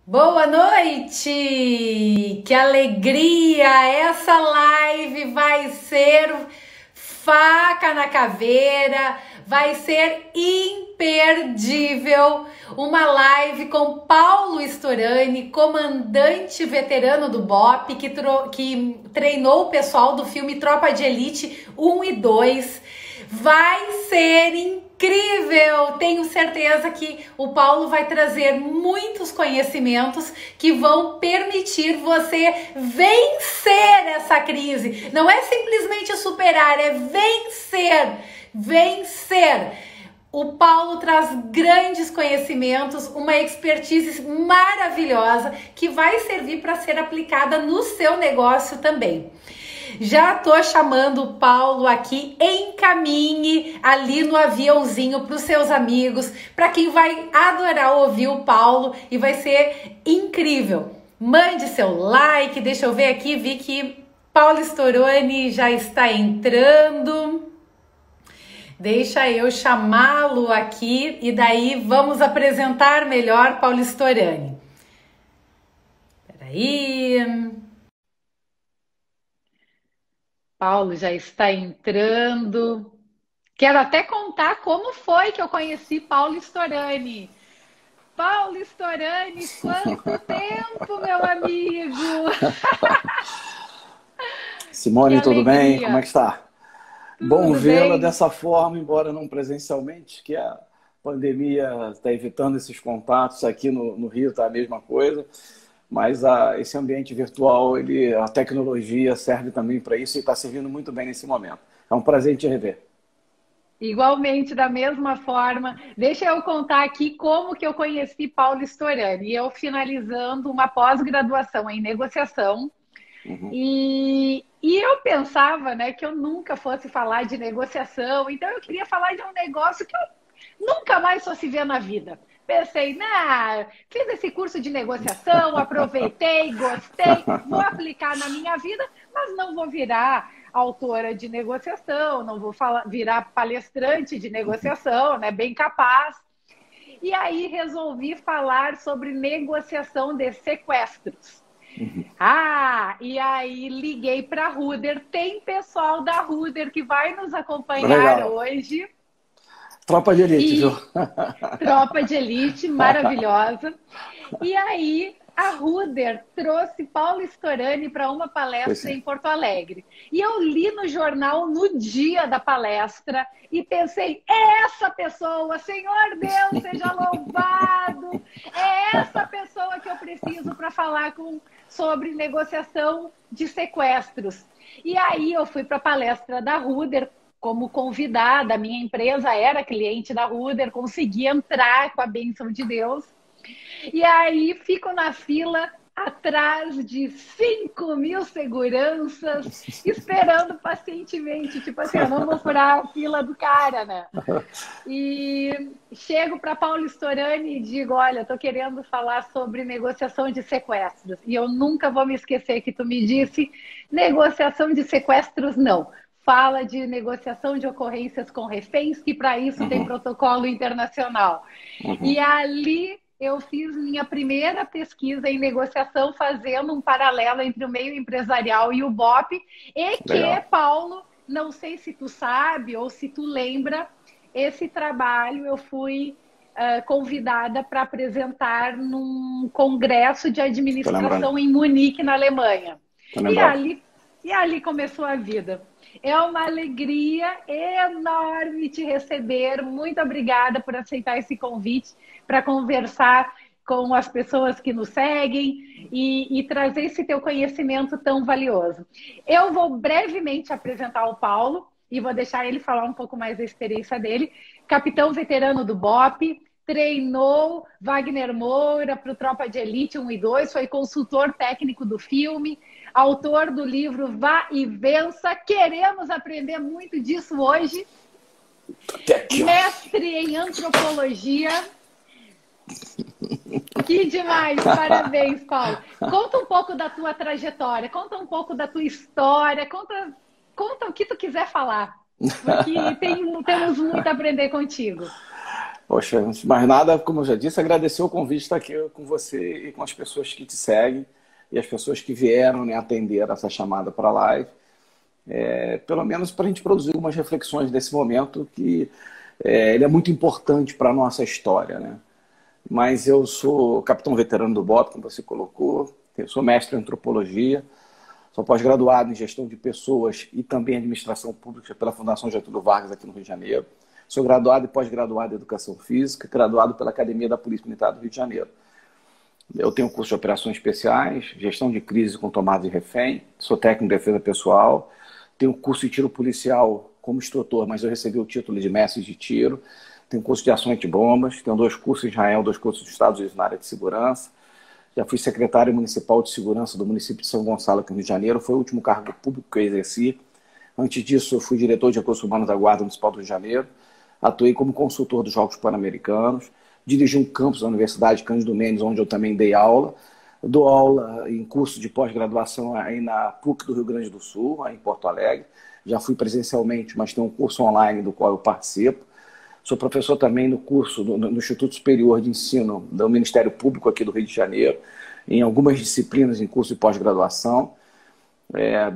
Boa noite! Que alegria! Essa live vai ser faca na caveira, vai ser imperdível. Uma live com Paulo Storani, comandante veterano do BOPE, que treinou o pessoal do filme Tropa de Elite 1 e 2. Vai ser incrível! Tenho certeza que o Paulo vai trazer muitos conhecimentos que vão permitir você vencer essa crise. Não é simplesmente superar, é vencer. Vencer. O Paulo traz grandes conhecimentos, uma expertise maravilhosa que vai servir para ser aplicada no seu negócio também. Já tô chamando o Paulo aqui, encaminhe ali no aviãozinho para os seus amigos, para quem vai adorar ouvir o Paulo e vai ser incrível. Mande seu like, deixa eu ver aqui, vi que Paulo Storani já está entrando. Deixa eu chamá-lo aqui e daí vamos apresentar melhor Paulo Storani. Peraí... Paulo já está entrando. Quero até contar como foi que eu conheci Paulo Storani. Paulo Storani, quanto tempo, meu amigo! Simone, tudo bem? Como é que está? Tudo Bom vê-la bem. dessa forma, embora não presencialmente, que a pandemia está evitando esses contatos. Aqui no Rio está a mesma coisa. Mas esse ambiente virtual, a tecnologia serve também para isso e está servindo muito bem nesse momento. É um prazer te rever. Igualmente, da mesma forma. Deixa eu contar aqui como que eu conheci Paulo Storani. Eu finalizando uma pós-graduação em negociação. E eu pensava, né, que eu nunca fosse falar de negociação. Então, eu queria falar de um negócio que eu nunca mais fosse ver na vida. Pensei, fiz esse curso de negociação, aproveitei, gostei, vou aplicar na minha vida, mas não vou virar autora de negociação, não vou virar palestrante de negociação, né? Bem capaz. E aí resolvi falar sobre negociação de sequestros. E aí liguei para a Ruder. Tem pessoal da Ruder que vai nos acompanhar hoje. Tropa de Elite, viu? Tropa de Elite, maravilhosa. E aí, a Ruder trouxe Paulo Storani para uma palestra em Porto Alegre. E eu li no jornal no dia da palestra e pensei, é essa pessoa, Senhor Deus, seja louvado! É essa pessoa que eu preciso para falar sobre negociação de sequestros. E aí eu fui para a palestra da Ruder, como convidada, a minha empresa era cliente da Ruder, consegui entrar com a bênção de Deus. E aí fico na fila atrás de 5.000 seguranças, esperando pacientemente, tipo assim, eu não vou furar a fila do cara, né? E chego para Paulo Storani e digo, olha, estou querendo falar sobre negociação de sequestros. E eu nunca vou me esquecer que tu me disse, negociação de sequestros não. Fala de negociação de ocorrências com reféns, que para isso tem protocolo internacional. E ali eu fiz minha primeira pesquisa em negociação, fazendo um paralelo entre o meio empresarial e o BOPE, e que, Paulo, não sei se tu sabe ou se tu lembra, esse trabalho eu fui convidada para apresentar num congresso de administração em Munique, na Alemanha. E ali começou a vida. É uma alegria enorme te receber. Muito obrigada por aceitar esse convite para conversar com as pessoas que nos seguem e trazer esse teu conhecimento tão valioso. Eu vou brevemente apresentar o Paulo e vou deixar ele falar um pouco mais da experiência dele. Capitão veterano do BOPE, treinou Wagner Moura para o Tropa de Elite 1 e 2, foi consultor técnico do filme, autor do livro Vá e Vença. Queremos aprender muito disso hoje. Mestre em antropologia. Que demais! Parabéns, Paulo. Conta um pouco da tua trajetória, conta um pouco da tua história, conta o que tu quiser falar, porque temos muito a aprender contigo. Poxa, antes de mais nada, como eu já disse, agradecer o convite de estar aqui com você e com as pessoas que te seguem e as pessoas que vieram, né, atender essa chamada para a live. Pelo menos para a gente produzir algumas reflexões desse momento que ele é muito importante para a nossa história, né? Mas eu sou capitão veterano do BOP, como você colocou, eu sou mestre em antropologia, sou pós-graduado em gestão de pessoas e também administração pública pela Fundação Getúlio Vargas aqui no Rio de Janeiro. Sou graduado e pós-graduado em educação física, graduado pela Academia da Polícia Militar do Rio de Janeiro. Eu tenho curso de operações especiais, gestão de crise com tomada de refém, sou técnico de defesa pessoal, tenho curso de tiro policial como instrutor, mas eu recebi o título de mestre de tiro, tenho curso de ação antibombas, tenho 2 cursos em Israel, 2 cursos nos Estados Unidos na área de segurança, já fui secretário municipal de segurança do município de São Gonçalo, aqui no Rio de Janeiro, foi o último cargo público que eu exerci. Antes disso, eu fui diretor de recursos humanos da Guarda Municipal do Rio de Janeiro, atuei como consultor dos Jogos Pan-Americanos, dirigi um campus da Universidade Cândido Mendes, onde eu também dei aula. Eu dou aula em curso de pós-graduação aí na PUC do Rio Grande do Sul, aí em Porto Alegre. Já fui presencialmente, mas tem um curso online do qual eu participo. Sou professor também no curso no Instituto Superior de Ensino do Ministério Público aqui do Rio de Janeiro, em algumas disciplinas em curso de pós-graduação.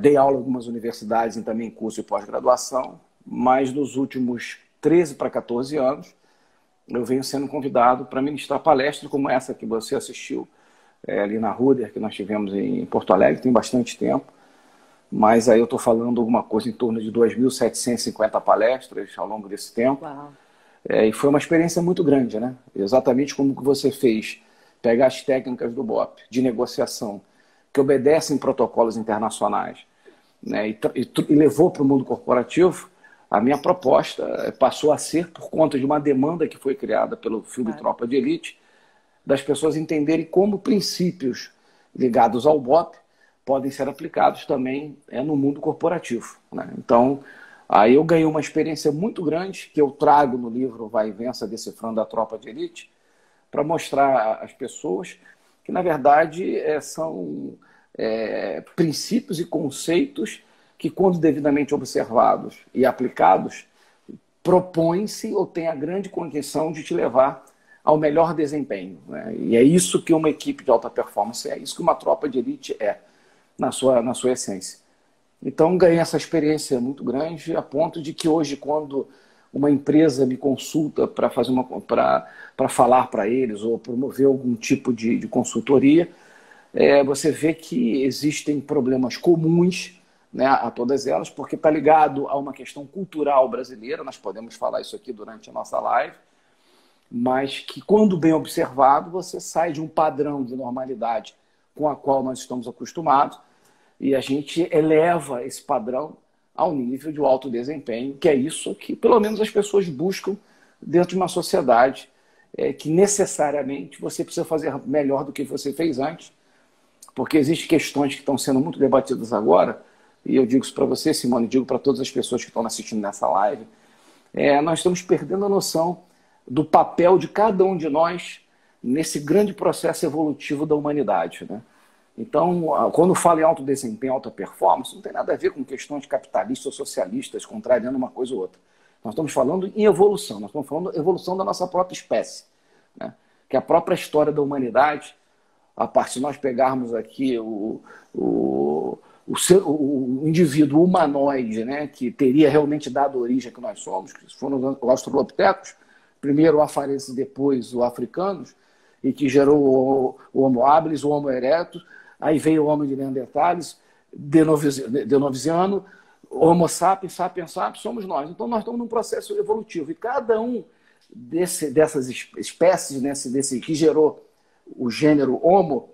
Dei aula em algumas universidades e também em curso de pós-graduação, mas nos últimos 13 para 14 anos eu venho sendo convidado para ministrar palestras como essa que você assistiu ali na Ruder, que nós tivemos em Porto Alegre, tem bastante tempo, mas aí eu estou falando alguma coisa em torno de 2.750 palestras ao longo desse tempo. Uau. E foi uma experiência muito grande, né? Exatamente como que você fez, pegar as técnicas do BOP de negociação, que obedecem protocolos internacionais, né? E levou para o mundo corporativo. A minha proposta passou a ser, por conta de uma demanda que foi criada pelo filme Tropa de Elite, das pessoas entenderem como princípios ligados ao BOP podem ser aplicados também no mundo corporativo, né? Então, aí eu ganhei uma experiência muito grande, que eu trago no livro Vai e Vença, Decifrando a Tropa de Elite, para mostrar às pessoas que, na verdade, são princípios e conceitos que, quando devidamente observados e aplicados, propõem-se ou têm a grande condição de te levar ao melhor desempenho, né? E é isso que uma equipe de alta performance é, isso que uma tropa de elite na sua essência. Então, ganhei essa experiência muito grande, a ponto de que hoje, quando uma empresa me consulta para falar para eles ou promover algum tipo de consultoria, você vê que existem problemas comuns, né, a todas elas, porque está ligado a uma questão cultural brasileira, nós podemos falar isso aqui durante a nossa live, mas que, quando bem observado, você sai de um padrão de normalidade com a qual nós estamos acostumados e a gente eleva esse padrão ao nível de alto desempenho, que é isso que, pelo menos, as pessoas buscam dentro de uma sociedade que necessariamente você precisa fazer melhor do que você fez antes, porque existem questões que estão sendo muito debatidas agora, e eu digo isso para você, Simone, digo para todas as pessoas que estão assistindo nessa live, nós estamos perdendo a noção do papel de cada um de nós nesse grande processo evolutivo da humanidade, né? Então, quando falo em alto desempenho, alta performance, não tem nada a ver com questões capitalistas ou socialistas, contrariando uma coisa ou outra. Nós estamos falando em evolução, nós estamos falando da evolução da nossa própria espécie, né? Que a própria história da humanidade, a partir de nós pegarmos aqui o indivíduo humanoide, né, que teria realmente dado origem ao que nós somos, que foram os australopitecos, primeiro o afarense, depois o africanos, e que gerou o Homo habilis, o Homo erectus, aí veio o Homo de Neandertales, denovisiano, Homo sapiens, sapiens sapiens, somos nós. Então nós estamos num processo evolutivo, e cada um dessas espécies, desse que gerou o gênero Homo,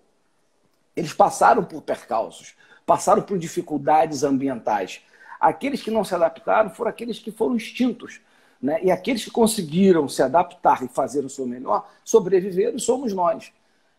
eles passaram por percalços, passaram por dificuldades ambientais. Aqueles que não se adaptaram foram aqueles que foram extintos, né? E aqueles que conseguiram se adaptar e fazer o seu melhor, sobreviveram, somos nós.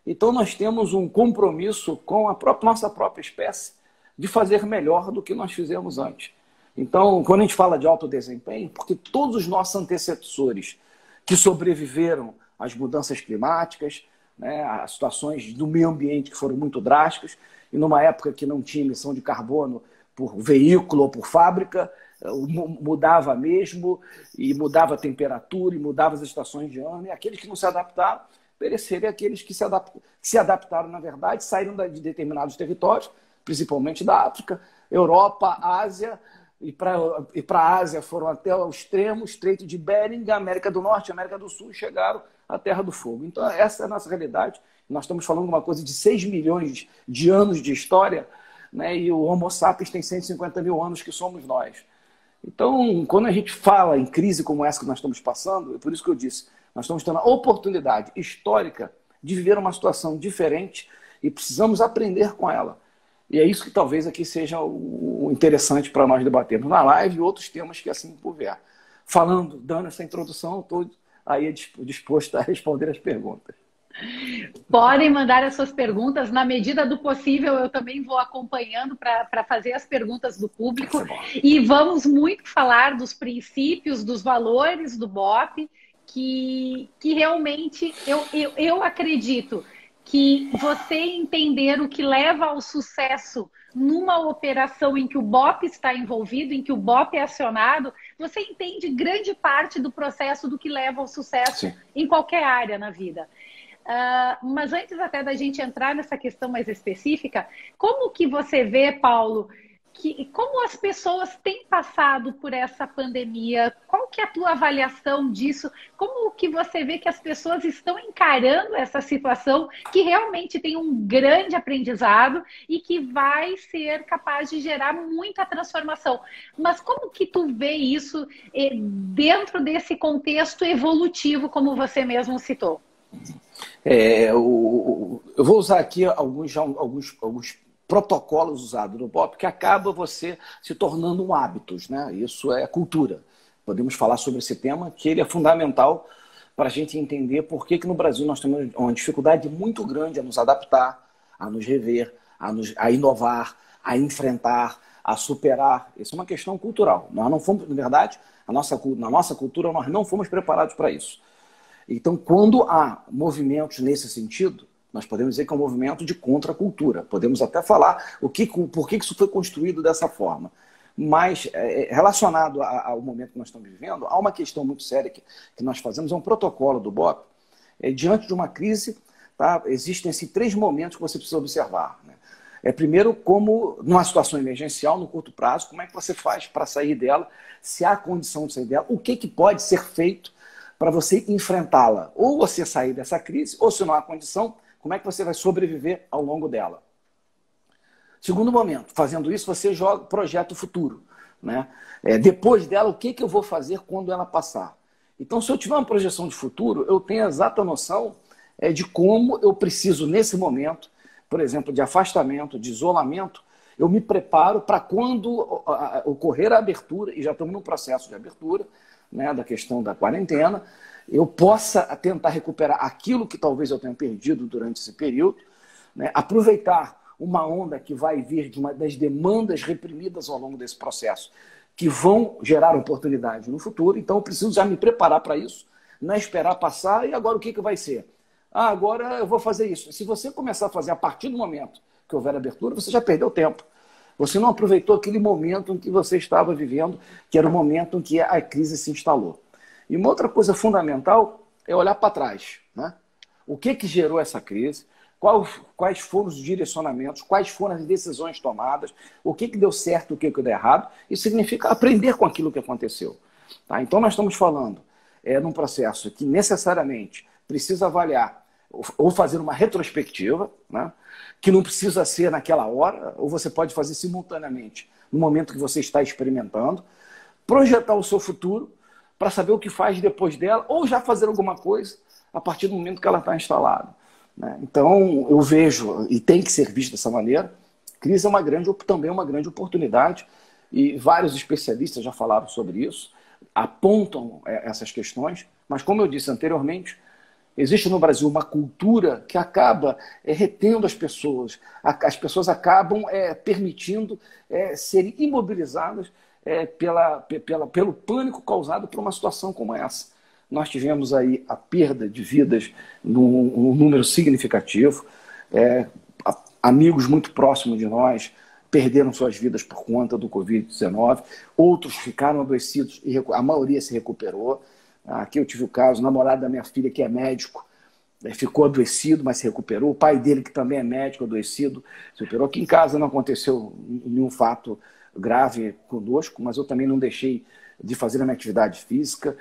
Então nós temos um compromisso com a nossa própria espécie de fazer melhor do que nós fizemos antes. Então, quando a gente fala de alto desempenho, porque todos os nossos antecessores que sobreviveram às mudanças climáticas, né, às situações do meio ambiente que foram muito drásticas, e numa época que não tinha emissão de carbono por veículo ou por fábrica, mudava mesmo, e mudava a temperatura, e mudava as estações de ano, e aqueles que não se adaptaram pereceram, e aqueles que se adaptaram, na verdade, saíram de determinados territórios, principalmente da África, Europa, Ásia, e para a Ásia foram até o extremo, Estreito de Bering, América do Norte, América do Sul, chegaram à Terra do Fogo. Então, essa é a nossa realidade. Nós estamos falando de uma coisa de 6 milhões de anos de história, né? E o Homo sapiens tem 150 mil anos, que somos nós. Então, quando a gente fala em crise como essa que nós estamos passando, é por isso que eu disse, nós estamos tendo a oportunidade histórica de viver uma situação diferente e precisamos aprender com ela. E é isso que talvez aqui seja o interessante para nós debatermos na live e outros temas que assim por vier. Falando, dando essa introdução, estou aí disposto a responder as perguntas. Podem mandar as suas perguntas. Na medida do possível, eu também vou acompanhando para fazer as perguntas do público. E vamos muito falar dos princípios, dos valores do BOP, que realmente eu acredito que você entender o que leva ao sucesso numa operação em que o BOP está envolvido, em que o BOP é acionado, você entende grande parte do processo do que leva ao sucesso. Sim. Em qualquer área na vida. Mas antes até da gente entrar nessa questão mais específica, como que você vê, Paulo, como as pessoas têm passado por essa pandemia? Qual que é a tua avaliação disso? Como que você vê que as pessoas estão encarando essa situação que realmente tem um grande aprendizado e que vai ser capaz de gerar muita transformação? Mas como que tu vê isso dentro desse contexto evolutivo, como você mesmo citou? Eu vou usar aqui alguns protocolos usados no BOP que acaba você se tornando um hábitos, né? Isso é cultura. Podemos falar sobre esse tema, que ele é fundamental para a gente entender por que no Brasil nós temos uma dificuldade muito grande a nos adaptar, a nos rever, a inovar, a enfrentar, a superar. Isso é uma questão cultural. Nós não fomos, na verdade, na nossa cultura, nós não fomos preparados para isso. Então, quando há movimentos nesse sentido, nós podemos dizer que é um movimento de contracultura. Podemos até falar por que isso foi construído dessa forma. Mas, relacionado ao momento que nós estamos vivendo, há uma questão muito séria que nós fazemos, é um protocolo do BOP. Diante de uma crise, tá, existem assim, 3 momentos que você precisa observar. Né? Primeiro, como numa situação emergencial, no curto prazo, como é que você faz para sair dela, se há condição de sair dela, o que pode ser feito para você enfrentá-la. Ou você sair dessa crise, ou se não há condição, como é que você vai sobreviver ao longo dela. Segundo momento, fazendo isso, você projeta o futuro. Né? Depois dela, o que eu vou fazer quando ela passar? Então, se eu tiver uma projeção de futuro, eu tenho a exata noção de como eu preciso, nesse momento, por exemplo, de afastamento, de isolamento, eu me preparo para quando ocorrer a abertura, e já estamos no processo de abertura, né, da questão da quarentena, eu possa tentar recuperar aquilo que talvez eu tenha perdido durante esse período, né, aproveitar uma onda que vai vir das demandas reprimidas ao longo desse processo, que vão gerar oportunidade no futuro. Então eu preciso já me preparar para isso, não é esperar passar, e agora o que vai ser? Agora eu vou fazer isso. Se você começar a fazer a partir do momento que houver abertura, você já perdeu tempo. Você não aproveitou aquele momento em que você estava vivendo, que era o momento em que a crise se instalou. E uma outra coisa fundamental é olhar para trás. Né? O que gerou essa crise? Quais foram os direcionamentos? Quais foram as decisões tomadas? O que deu certo, o que deu errado? Isso significa aprender com aquilo que aconteceu. Tá? Então nós estamos falando num processo que necessariamente precisa avaliar ou fazer uma retrospectiva, né? Que não precisa ser naquela hora, ou você pode fazer simultaneamente no momento que você está experimentando, projetar o seu futuro para saber o que faz depois dela, ou já fazer alguma coisa a partir do momento que ela está instalada. Né? Então, eu vejo, e tem que ser visto dessa maneira, crise também é uma grande oportunidade, e vários especialistas já falaram sobre isso, apontam essas questões, mas como eu disse anteriormente, existe no Brasil uma cultura que acaba retendo as pessoas acabam permitindo serem imobilizadas pelo pânico causado por uma situação como essa. Nós tivemos aí a perda de vidas num número significativo, amigos muito próximos de nós perderam suas vidas por conta do Covid-19, outros ficaram adoecidos e a maioria se recuperou. Aqui eu tive o caso, o namorado da minha filha, que é médico, ficou adoecido, mas se recuperou. O pai dele, que também é médico, adoecido, se recuperou. Aqui em casa não aconteceu nenhum fato grave conosco, mas eu também não deixei de fazer a minha atividade física,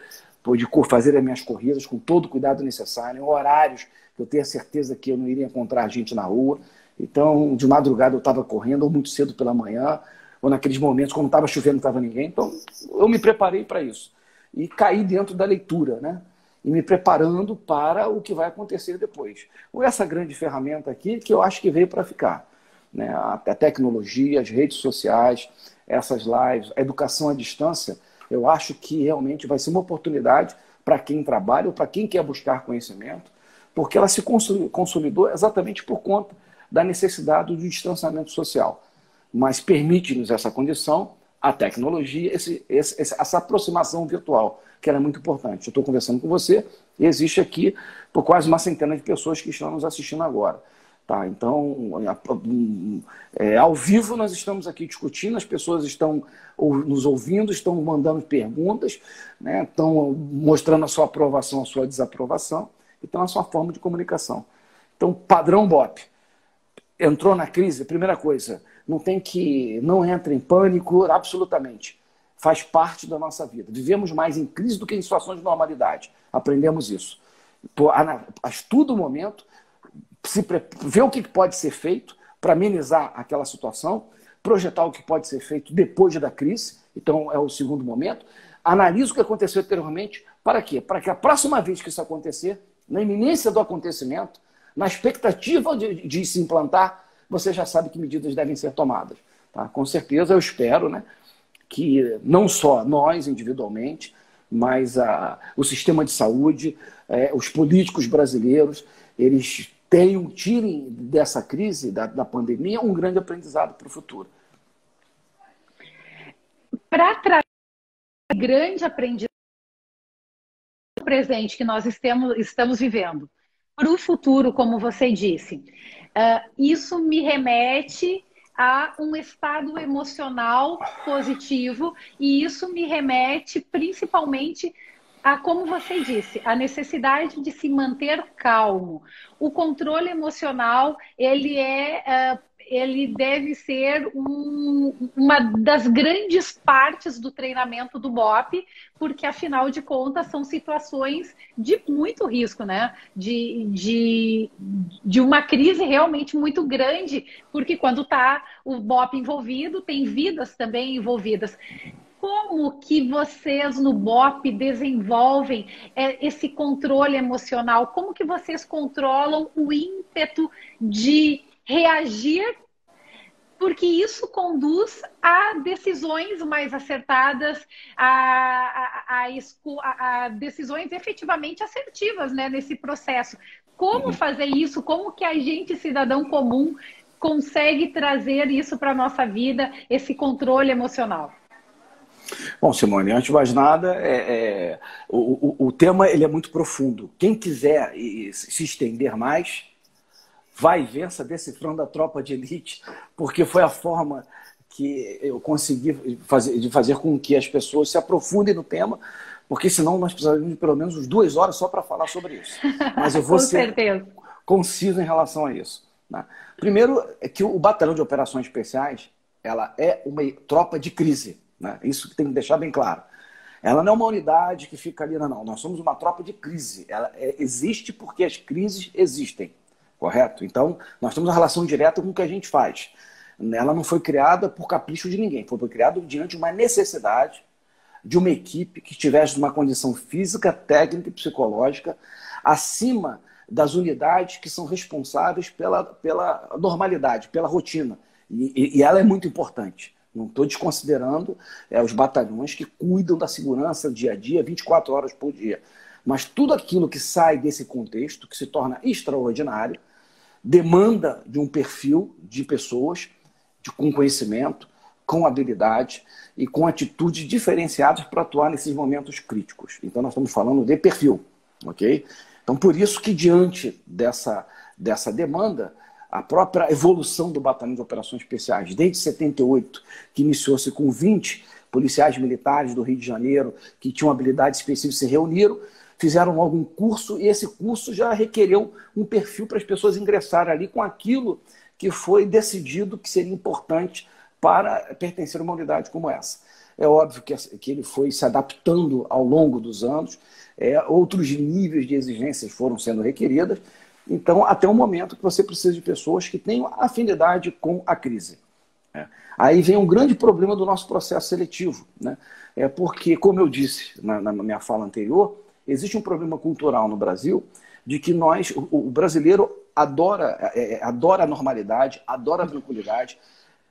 de fazer as minhas corridas com todo o cuidado necessário, em horários que eu tenho a certeza que eu não iria encontrar gente na rua. Então, de madrugada eu estava correndo, ou muito cedo pela manhã, ou naqueles momentos, quando estava chovendo, não estava ninguém. Então, eu me preparei para isso. E caí dentro da leitura, né? E me preparando para o que vai acontecer depois. Com essa grande ferramenta aqui, que eu acho que veio para ficar, né? A tecnologia, as redes sociais, essas lives, a educação à distância, eu acho que realmente vai ser uma oportunidade para quem trabalha ou para quem quer buscar conhecimento, porque ela se consolidou exatamente por conta da necessidade do distanciamento social. Mas permite-nos essa condição, a tecnologia, essa aproximação virtual, que era muito importante. Eu estou conversando com você e existe aqui por quase uma centena de pessoas que estão nos assistindo agora. Tá? Então, ao vivo nós estamos aqui discutindo, as pessoas estão nos ouvindo, estão mandando perguntas, né? Estão mostrando a sua aprovação, a sua desaprovação, então a sua forma de comunicação. Então, padrão BOP. Entrou na crise, primeira coisa, não entra em pânico, absolutamente. Faz parte da nossa vida. Vivemos mais em crise do que em situações de normalidade. Aprendemos isso. Estuda o momento, ver o que pode ser feito para amenizar aquela situação, projetar o que pode ser feito depois da crise, então é o segundo momento. Analisa o que aconteceu anteriormente, para quê? Para que a próxima vez que isso acontecer, na iminência do acontecimento, na expectativa de se implantar, você já sabe que medidas devem ser tomadas. Tá? Com certeza, eu espero, né, que não só nós individualmente, mas o sistema de saúde, os políticos brasileiros, eles tirem dessa crise, da pandemia, um grande aprendizado para o futuro. Para trazer grande aprendizado presente que nós estamos vivendo para o futuro, como você disse, isso me remete a um estado emocional positivo e isso me remete principalmente a, como você disse, a necessidade de se manter calmo. O controle emocional, ele deve ser uma das grandes partes do treinamento do BOP, porque, afinal de contas, são situações de muito risco, né? De uma crise realmente muito grande, porque quando está o BOP envolvido, tem vidas também envolvidas. Como que vocês no BOP desenvolvem esse controle emocional? Como que vocês controlam o ímpeto de reagir? Porque isso conduz a decisões mais acertadas, a decisões efetivamente assertivas, né, nesse processo. Como fazer isso? Como que a gente, cidadão comum, consegue trazer isso para a nossa vida, esse controle emocional? Bom, Simone, antes de mais nada, o tema ele é muito profundo. Quem quiser se estender mais, vai ver essa Decifrando a Tropa de Elite, porque foi a forma que eu consegui fazer com que as pessoas se aprofundem no tema, porque senão nós precisaríamos de pelo menos 2 horas só para falar sobre isso. Mas eu vou ser conciso em relação a isso. Né? Primeiro, é que o Batalhão de Operações Especiais ela é uma tropa de crise. Né? Isso que tem que deixar bem claro. Ela não é uma unidade que fica ali, não. Nós somos uma tropa de crise. Ela existe porque as crises existem, correto? Então, nós temos uma relação direta com o que a gente faz. Ela não foi criada por capricho de ninguém. Foi criada diante de uma necessidade de uma equipe que estivesse numa condição física, técnica e psicológica acima das unidades que são responsáveis pela normalidade, pela rotina. E ela é muito importante. Não estou desconsiderando os batalhões que cuidam da segurança dia a dia, 24 horas por dia. Mas tudo aquilo que sai desse contexto, que se torna extraordinário, demanda de um perfil de pessoas com conhecimento, com habilidade e com atitudes diferenciadas para atuar nesses momentos críticos. Então, nós estamos falando de perfil, ok? Então, por isso que diante dessa demanda, a própria evolução do Batalhão de Operações Especiais, desde 78, que iniciou-se com 20 policiais militares do Rio de Janeiro, que tinham habilidade específica, se reuniram, fizeram algum curso, e esse curso já requereu um perfil para as pessoas ingressarem ali com aquilo que foi decidido que seria importante para pertencer a uma unidade como essa. É óbvio que ele foi se adaptando ao longo dos anos, outros níveis de exigências foram sendo requeridas, então até o momento que você precisa de pessoas que tenham afinidade com a crise. Aí vem um grande problema do nosso processo seletivo, né? Porque, como eu disse na minha fala anterior, existe um problema cultural no Brasil de que o brasileiro adora a normalidade, adora a tranquilidade.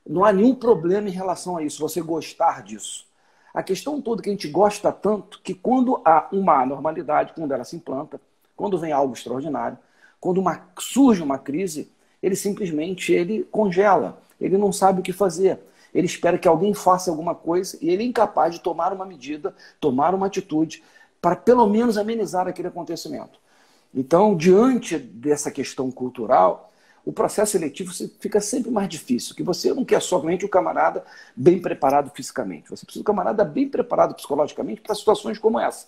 Não há nenhum problema em relação a isso, você gostar disso. A questão toda é que a gente gosta tanto que quando há uma anormalidade, quando ela se implanta, quando vem algo extraordinário, quando surge uma crise, ele simplesmente congela, ele não sabe o que fazer. Ele espera que alguém faça alguma coisa e ele é incapaz de tomar uma medida, tomar uma atitude para pelo menos amenizar aquele acontecimento. Então, diante dessa questão cultural, o processo seletivo fica sempre mais difícil, que você não quer somente o camarada bem preparado fisicamente, você precisa do camarada bem preparado psicologicamente para situações como essa,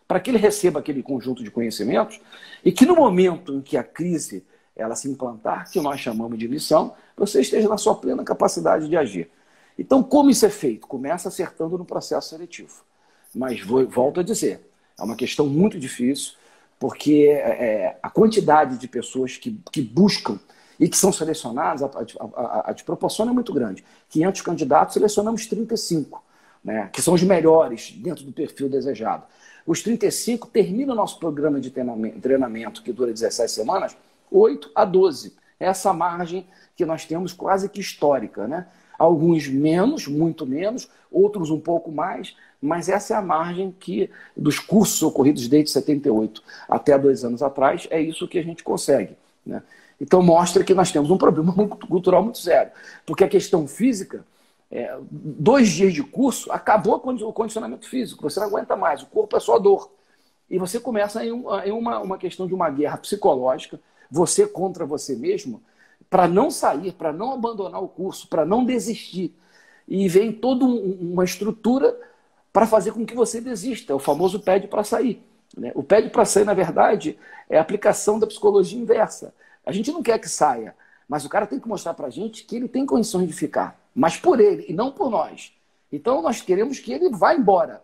para que ele receba aquele conjunto de conhecimentos e que no momento em que a crise ela se implantar, que nós chamamos de missão, você esteja na sua plena capacidade de agir. Então, como isso é feito? Começa acertando no processo seletivo. Mas volto a dizer, é uma questão muito difícil, porque a quantidade de pessoas que buscam e que são selecionadas, a desproporção é muito grande. 500 candidatos, selecionamos 35, né, que são os melhores dentro do perfil desejado. Os 35 terminam o nosso programa de treinamento, que dura 17 semanas, 8 a 12. Essa margem que nós temos quase que histórica, né? Alguns menos, muito menos, outros um pouco mais, mas essa é a margem dos cursos ocorridos desde 78 até 2 anos atrás, é isso que a gente consegue, né? Então mostra que nós temos um problema cultural muito sério, porque a questão física, 2 dias de curso, acabou o condicionamento físico, você não aguenta mais, o corpo é só dor. E você começa em uma questão de uma guerra psicológica, você contra você mesmo, para não sair, para não abandonar o curso, para não desistir. E vem toda uma estrutura para fazer com que você desista. É o famoso pede para sair, né? O pede para sair, na verdade, é a aplicação da psicologia inversa. A gente não quer que saia, mas o cara tem que mostrar para a gente que ele tem condições de ficar, mas por ele e não por nós. Então nós queremos que ele vá embora,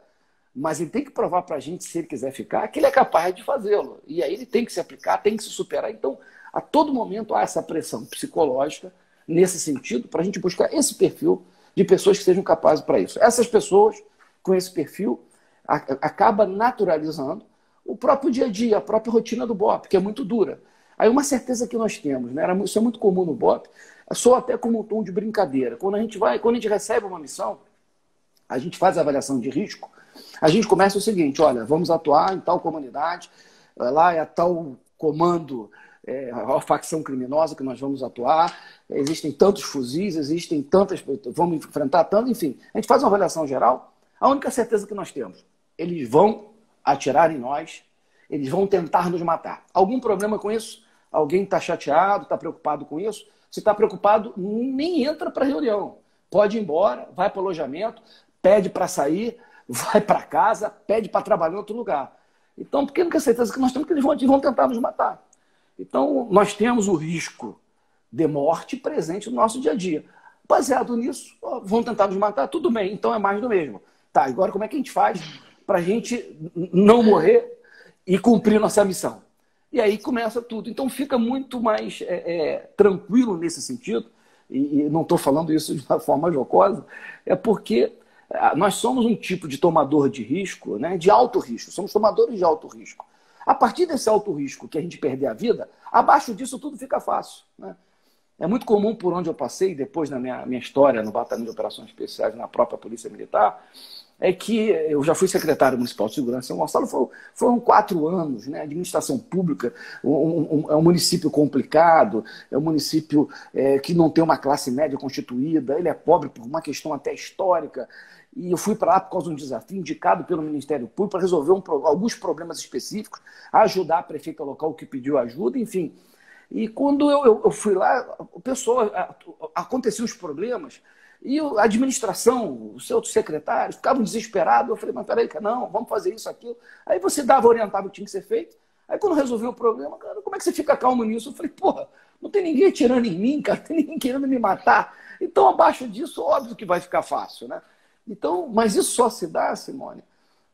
mas ele tem que provar para a gente, se ele quiser ficar, que ele é capaz de fazê-lo. E aí ele tem que se aplicar, tem que se superar. Então, a todo momento há essa pressão psicológica nesse sentido, para a gente buscar esse perfil de pessoas que sejam capazes para isso. Essas pessoas, com esse perfil, acaba naturalizando o próprio dia a dia, a própria rotina do BOP, que é muito dura. Aí uma certeza que nós temos, né? Isso é muito comum no BOP, soa até como um tom de brincadeira. Quando a gente recebe uma missão, a gente faz a avaliação de risco, a gente começa o seguinte: olha, vamos atuar em tal comunidade, lá é tal comando, a facção criminosa que nós vamos atuar, existem tantos fuzis, existem tantas, vamos enfrentar tanto, enfim. A gente faz uma avaliação geral, a única certeza que nós temos: eles vão atirar em nós, eles vão tentar nos matar. Algum problema com isso? Alguém está chateado, está preocupado com isso? Se está preocupado, nem entra para a reunião. Pode ir embora, vai para o alojamento, pede para sair, vai para casa, pede para trabalhar em outro lugar. Então, porque a única certeza que nós temos é que eles vão tentar nos matar. Então, nós temos o risco de morte presente no nosso dia a dia. Baseado nisso, vão tentar nos matar, tudo bem, então é mais do mesmo. Tá, agora como é que a gente faz para a gente não morrer e cumprir nossa missão? E aí começa tudo. Então fica muito mais tranquilo nesse sentido, e não estou falando isso de uma forma jocosa, é porque nós somos um tipo de tomador de risco, né, de alto risco, somos tomadores de alto risco. A partir desse alto risco que a gente perder a vida, abaixo disso tudo fica fácil, né? É muito comum, por onde eu passei, depois na minha história no Batalhão de Operações Especiais, na própria Polícia Militar, é que eu já fui secretário municipal de segurança em São Gonçalo, foram 4 anos, né? Administração pública, é um município complicado, é um município que não tem uma classe média constituída, ele é pobre por uma questão até histórica, e eu fui para lá por causa de um desafio indicado pelo Ministério Público para resolver alguns problemas específicos, ajudar a prefeita local que pediu ajuda, enfim. E quando eu fui lá, aconteciam os problemas, e a administração, os seus secretários, ficavam desesperados. Eu falei, mas peraí, não, vamos fazer isso, aquilo. Aí você orientava o que tinha que ser feito. Aí quando resolveu o problema, cara, como é que você fica calmo nisso? Eu falei, porra, não tem ninguém atirando em mim, cara, não tem ninguém querendo me matar. Então, abaixo disso, óbvio que vai ficar fácil, né? Então, mas isso só se dá, Simone,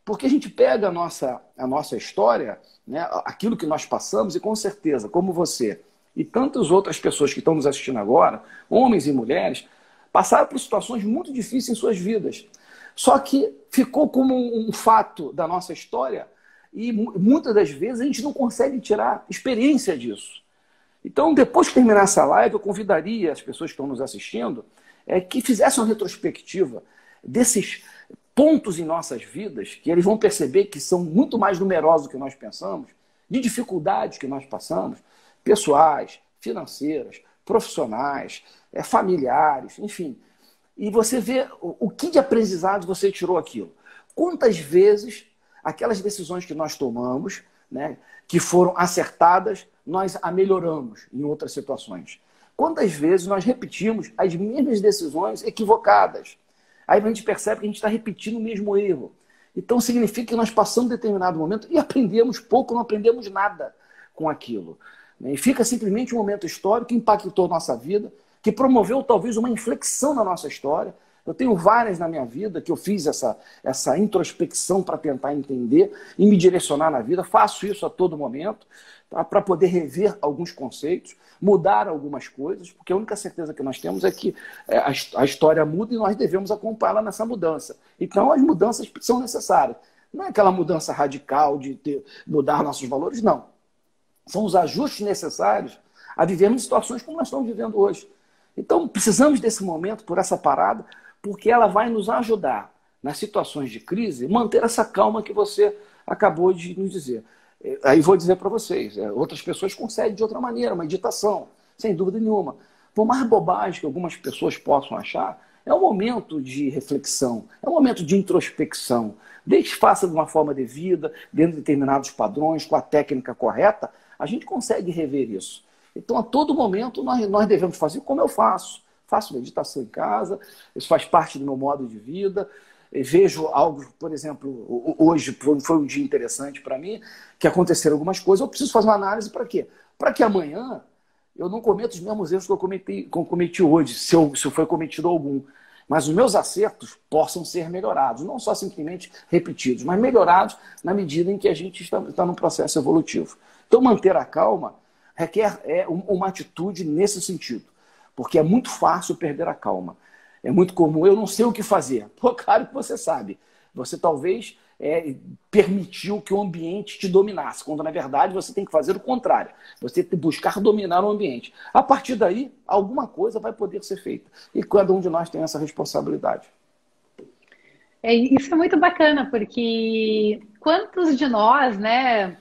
porque a gente pega a nossa história, né, aquilo que nós passamos, e com certeza, como você e tantas outras pessoas que estão nos assistindo agora, homens e mulheres, passaram por situações muito difíceis em suas vidas. Só que ficou como um fato da nossa história e muitas das vezes a gente não consegue tirar experiência disso. Então, depois que terminar essa live, eu convidaria as pessoas que estão nos assistindo que fizessem uma retrospectiva desses pontos em nossas vidas, que eles vão perceber que são muito mais numerosos do que nós pensamos, de dificuldades que nós passamos, pessoais, financeiras, profissionais, familiares, enfim. E você vê o que de aprendizado você tirou aquilo. Quantas vezes aquelas decisões que nós tomamos, né, que foram acertadas, nós a melhoramos em outras situações. Quantas vezes nós repetimos as mesmas decisões equivocadas. Aí a gente percebe que a gente está repetindo o mesmo erro. Então significa que nós passamos um determinado momento e aprendemos pouco, não aprendemos nada com aquilo. E fica simplesmente um momento histórico que impactou a nossa vida, que promoveu talvez uma inflexão na nossa história. Eu tenho várias na minha vida que eu fiz essa introspecção para tentar entender e me direcionar na vida. Faço isso a todo momento, tá? Para poder rever alguns conceitos, mudar algumas coisas, porque a única certeza que nós temos é que a história muda e nós devemos acompanhá-la nessa mudança. Então, as mudanças são necessárias. Não é aquela mudança radical de mudar nossos valores, não. São os ajustes necessários a vivermos situações como nós estamos vivendo hoje. Então, precisamos desse momento, por essa parada, porque ela vai nos ajudar, nas situações de crise, manter essa calma que você acabou de nos dizer. Aí vou dizer para vocês, outras pessoas conseguem de outra maneira, uma meditação, sem dúvida nenhuma. Por mais bobagem que algumas pessoas possam achar, é um momento de reflexão, é um momento de introspecção. Desde que faça de uma forma devida, dentro de determinados padrões, com a técnica correta, a gente consegue rever isso. Então, a todo momento, nós devemos fazer como eu faço. Faço meditação em casa, isso faz parte do meu modo de vida. Vejo algo, por exemplo, hoje foi um dia interessante para mim, que aconteceram algumas coisas, eu preciso fazer uma análise para quê? Para que amanhã eu não cometa os mesmos erros que eu cometi hoje, se foi cometido algum. Mas os meus acertos possam ser melhorados, não só simplesmente repetidos, mas melhorados na medida em que a gente está num processo evolutivo. Então, manter a calma requer uma atitude nesse sentido, porque é muito fácil perder a calma. É muito comum, eu não sei o que fazer. Pô, claro que você sabe. Você talvez permitiu que o ambiente te dominasse, quando na verdade você tem que fazer o contrário. Você tem que buscar dominar o ambiente. A partir daí, alguma coisa vai poder ser feita. E cada um de nós tem essa responsabilidade. Isso é muito bacana, porque quantos de nós, né,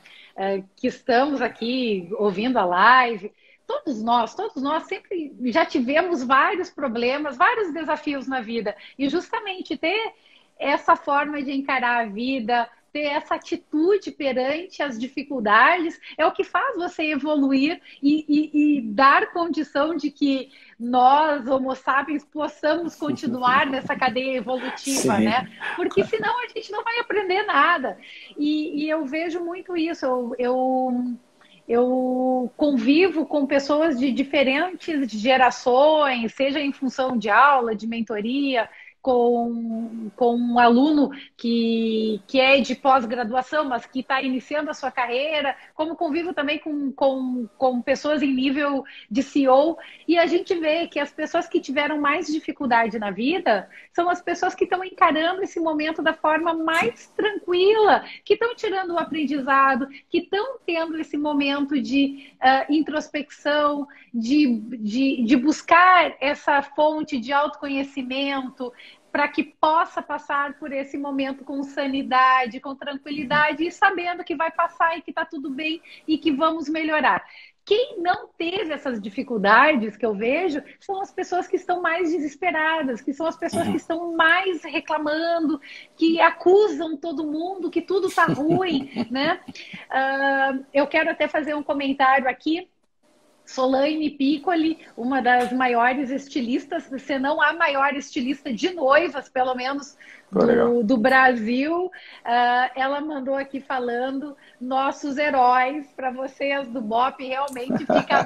que estamos aqui ouvindo a live, todos nós sempre já tivemos vários problemas, vários desafios na vida. E justamente ter essa forma de encarar a vida, ter essa atitude perante as dificuldades, é o que faz você evoluir e dar condição de que nós, Homo sapiens, possamos continuar nessa cadeia evolutiva, sim, né? Porque senão a gente não vai aprender nada. E eu vejo muito isso. Eu convivo com pessoas de diferentes gerações, seja em função de aula, de mentoria, com um aluno que é de pós-graduação, mas que está iniciando a sua carreira, como convivo também com pessoas em nível de CEO, e a gente vê que as pessoas que tiveram mais dificuldade na vida são as pessoas que estão encarando esse momento da forma mais tranquila, que estão tirando o aprendizado, que estão tendo esse momento de introspecção, de buscar essa fonte de autoconhecimento, para que possa passar por esse momento com sanidade, com tranquilidade, e sabendo que vai passar e que está tudo bem e que vamos melhorar. Quem não teve essas dificuldades que eu vejo são as pessoas que estão mais desesperadas, que são as pessoas que estão mais reclamando, que acusam todo mundo, que tudo está ruim, né? Eu quero até fazer um comentário aqui Solange Piccoli, uma das maiores estilistas, se não a maior estilista de noivas, pelo menos, do Brasil. Ela mandou aqui falando, nossos heróis, para vocês do BOP, realmente fica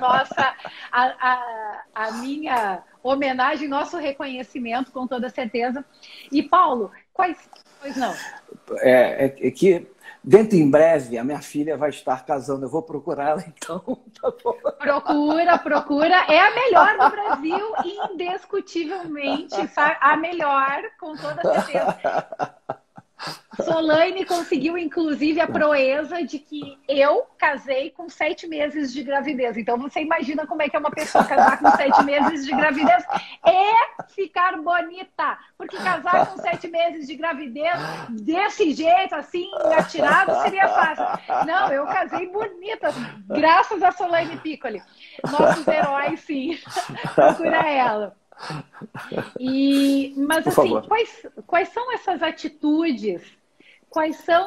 a minha homenagem, nosso reconhecimento, com toda certeza. E, Paulo, Pois não? É que dentro em breve a minha filha vai estar casando. Eu vou procurar ela, então. Tá bom. Procura. É a melhor do Brasil, indiscutivelmente. A melhor, com toda certeza. Solange conseguiu, inclusive, a proeza de que eu casei com 7 meses de gravidez. Então, você imagina como é que é uma pessoa casar com 7 meses de gravidez e ficar bonita. Porque casar com 7 meses de gravidez, desse jeito, assim, atirado, seria fácil. Não, eu casei bonita, graças a Solange Piccoli. Nossos heróis, sim. Procura ela. Mas, assim, quais são essas atitudes? Quais são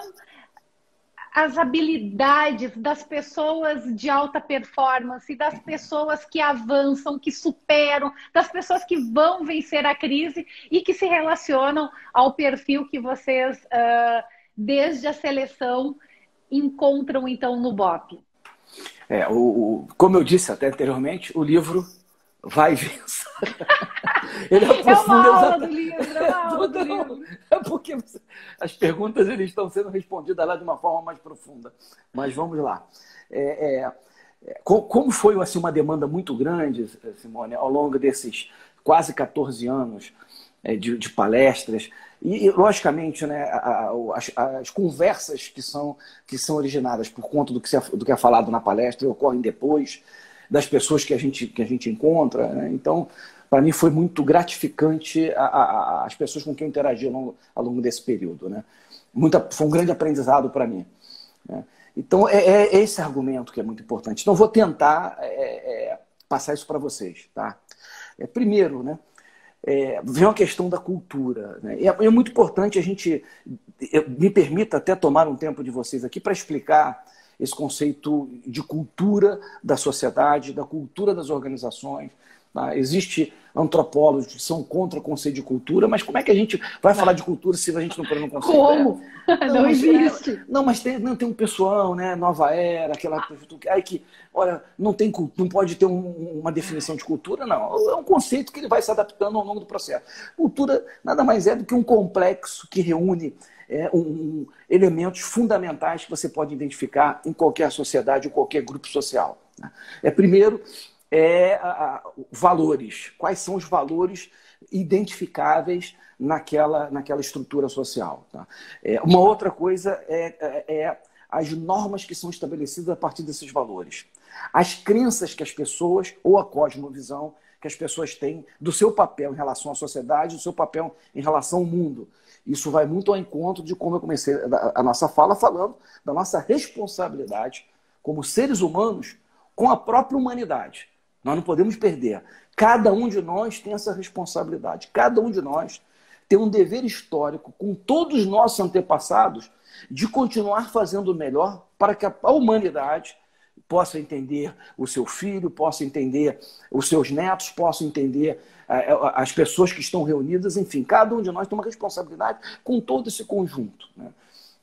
as habilidades das pessoas de alta performance, das pessoas que avançam, que superam, das pessoas que vão vencer a crise e que se relacionam ao perfil que vocês, desde a seleção, encontram, então, no BOP? Como eu disse até anteriormente, o livro vai vencer. Ele é uma aula do livro, é uma aula do livro. É porque as perguntas estão sendo respondidas lá de uma forma mais profunda. Mas vamos lá. Como foi assim, uma demanda muito grande, Simone, ao longo desses quase 14 anos de palestras, e logicamente, né, as conversas que são originadas por conta do que é falado na palestra ocorrem depois das pessoas que a gente encontra, né? Então, para mim foi muito gratificante as pessoas com quem eu interagi ao longo desse período, né? Foi um grande aprendizado para mim, né? Então, é esse argumento que é muito importante. Então, vou tentar passar isso para vocês, tá? Primeiro, né, vem uma questão da cultura, né? É muito importante me permita até tomar um tempo de vocês aqui para explicar esse conceito de cultura da sociedade, da cultura das organizações. Tá? Existe antropólogos que são contra o conceito de cultura, mas como é que a gente vai falar de cultura se a gente não põe no conceito? Como? Não existe. Mas tem um pessoal, né, nova era, aquela aí que, olha, não pode ter uma definição de cultura, não. É um conceito que ele vai se adaptando ao longo do processo. Cultura nada mais é do que um complexo que reúne elementos fundamentais que você pode identificar em qualquer sociedade ou qualquer grupo social. Né? Primeiro, valores. Quais são os valores identificáveis naquela estrutura social? Tá? Uma outra coisa as normas que são estabelecidas a partir desses valores. As crenças que as pessoas, ou a cosmovisão que as pessoas têm do seu papel em relação à sociedade, do seu papel em relação ao mundo. Isso vai muito ao encontro de como eu comecei a nossa fala falando da nossa responsabilidade como seres humanos com a própria humanidade. Nós não podemos perder. Cada um de nós tem essa responsabilidade. Cada um de nós tem um dever histórico com todos os nossos antepassados de continuar fazendo o melhor para que a humanidade possa entender o seu filho, possa entender os seus netos, possa entender as pessoas que estão reunidas, enfim, cada um de nós tem uma responsabilidade com todo esse conjunto, né?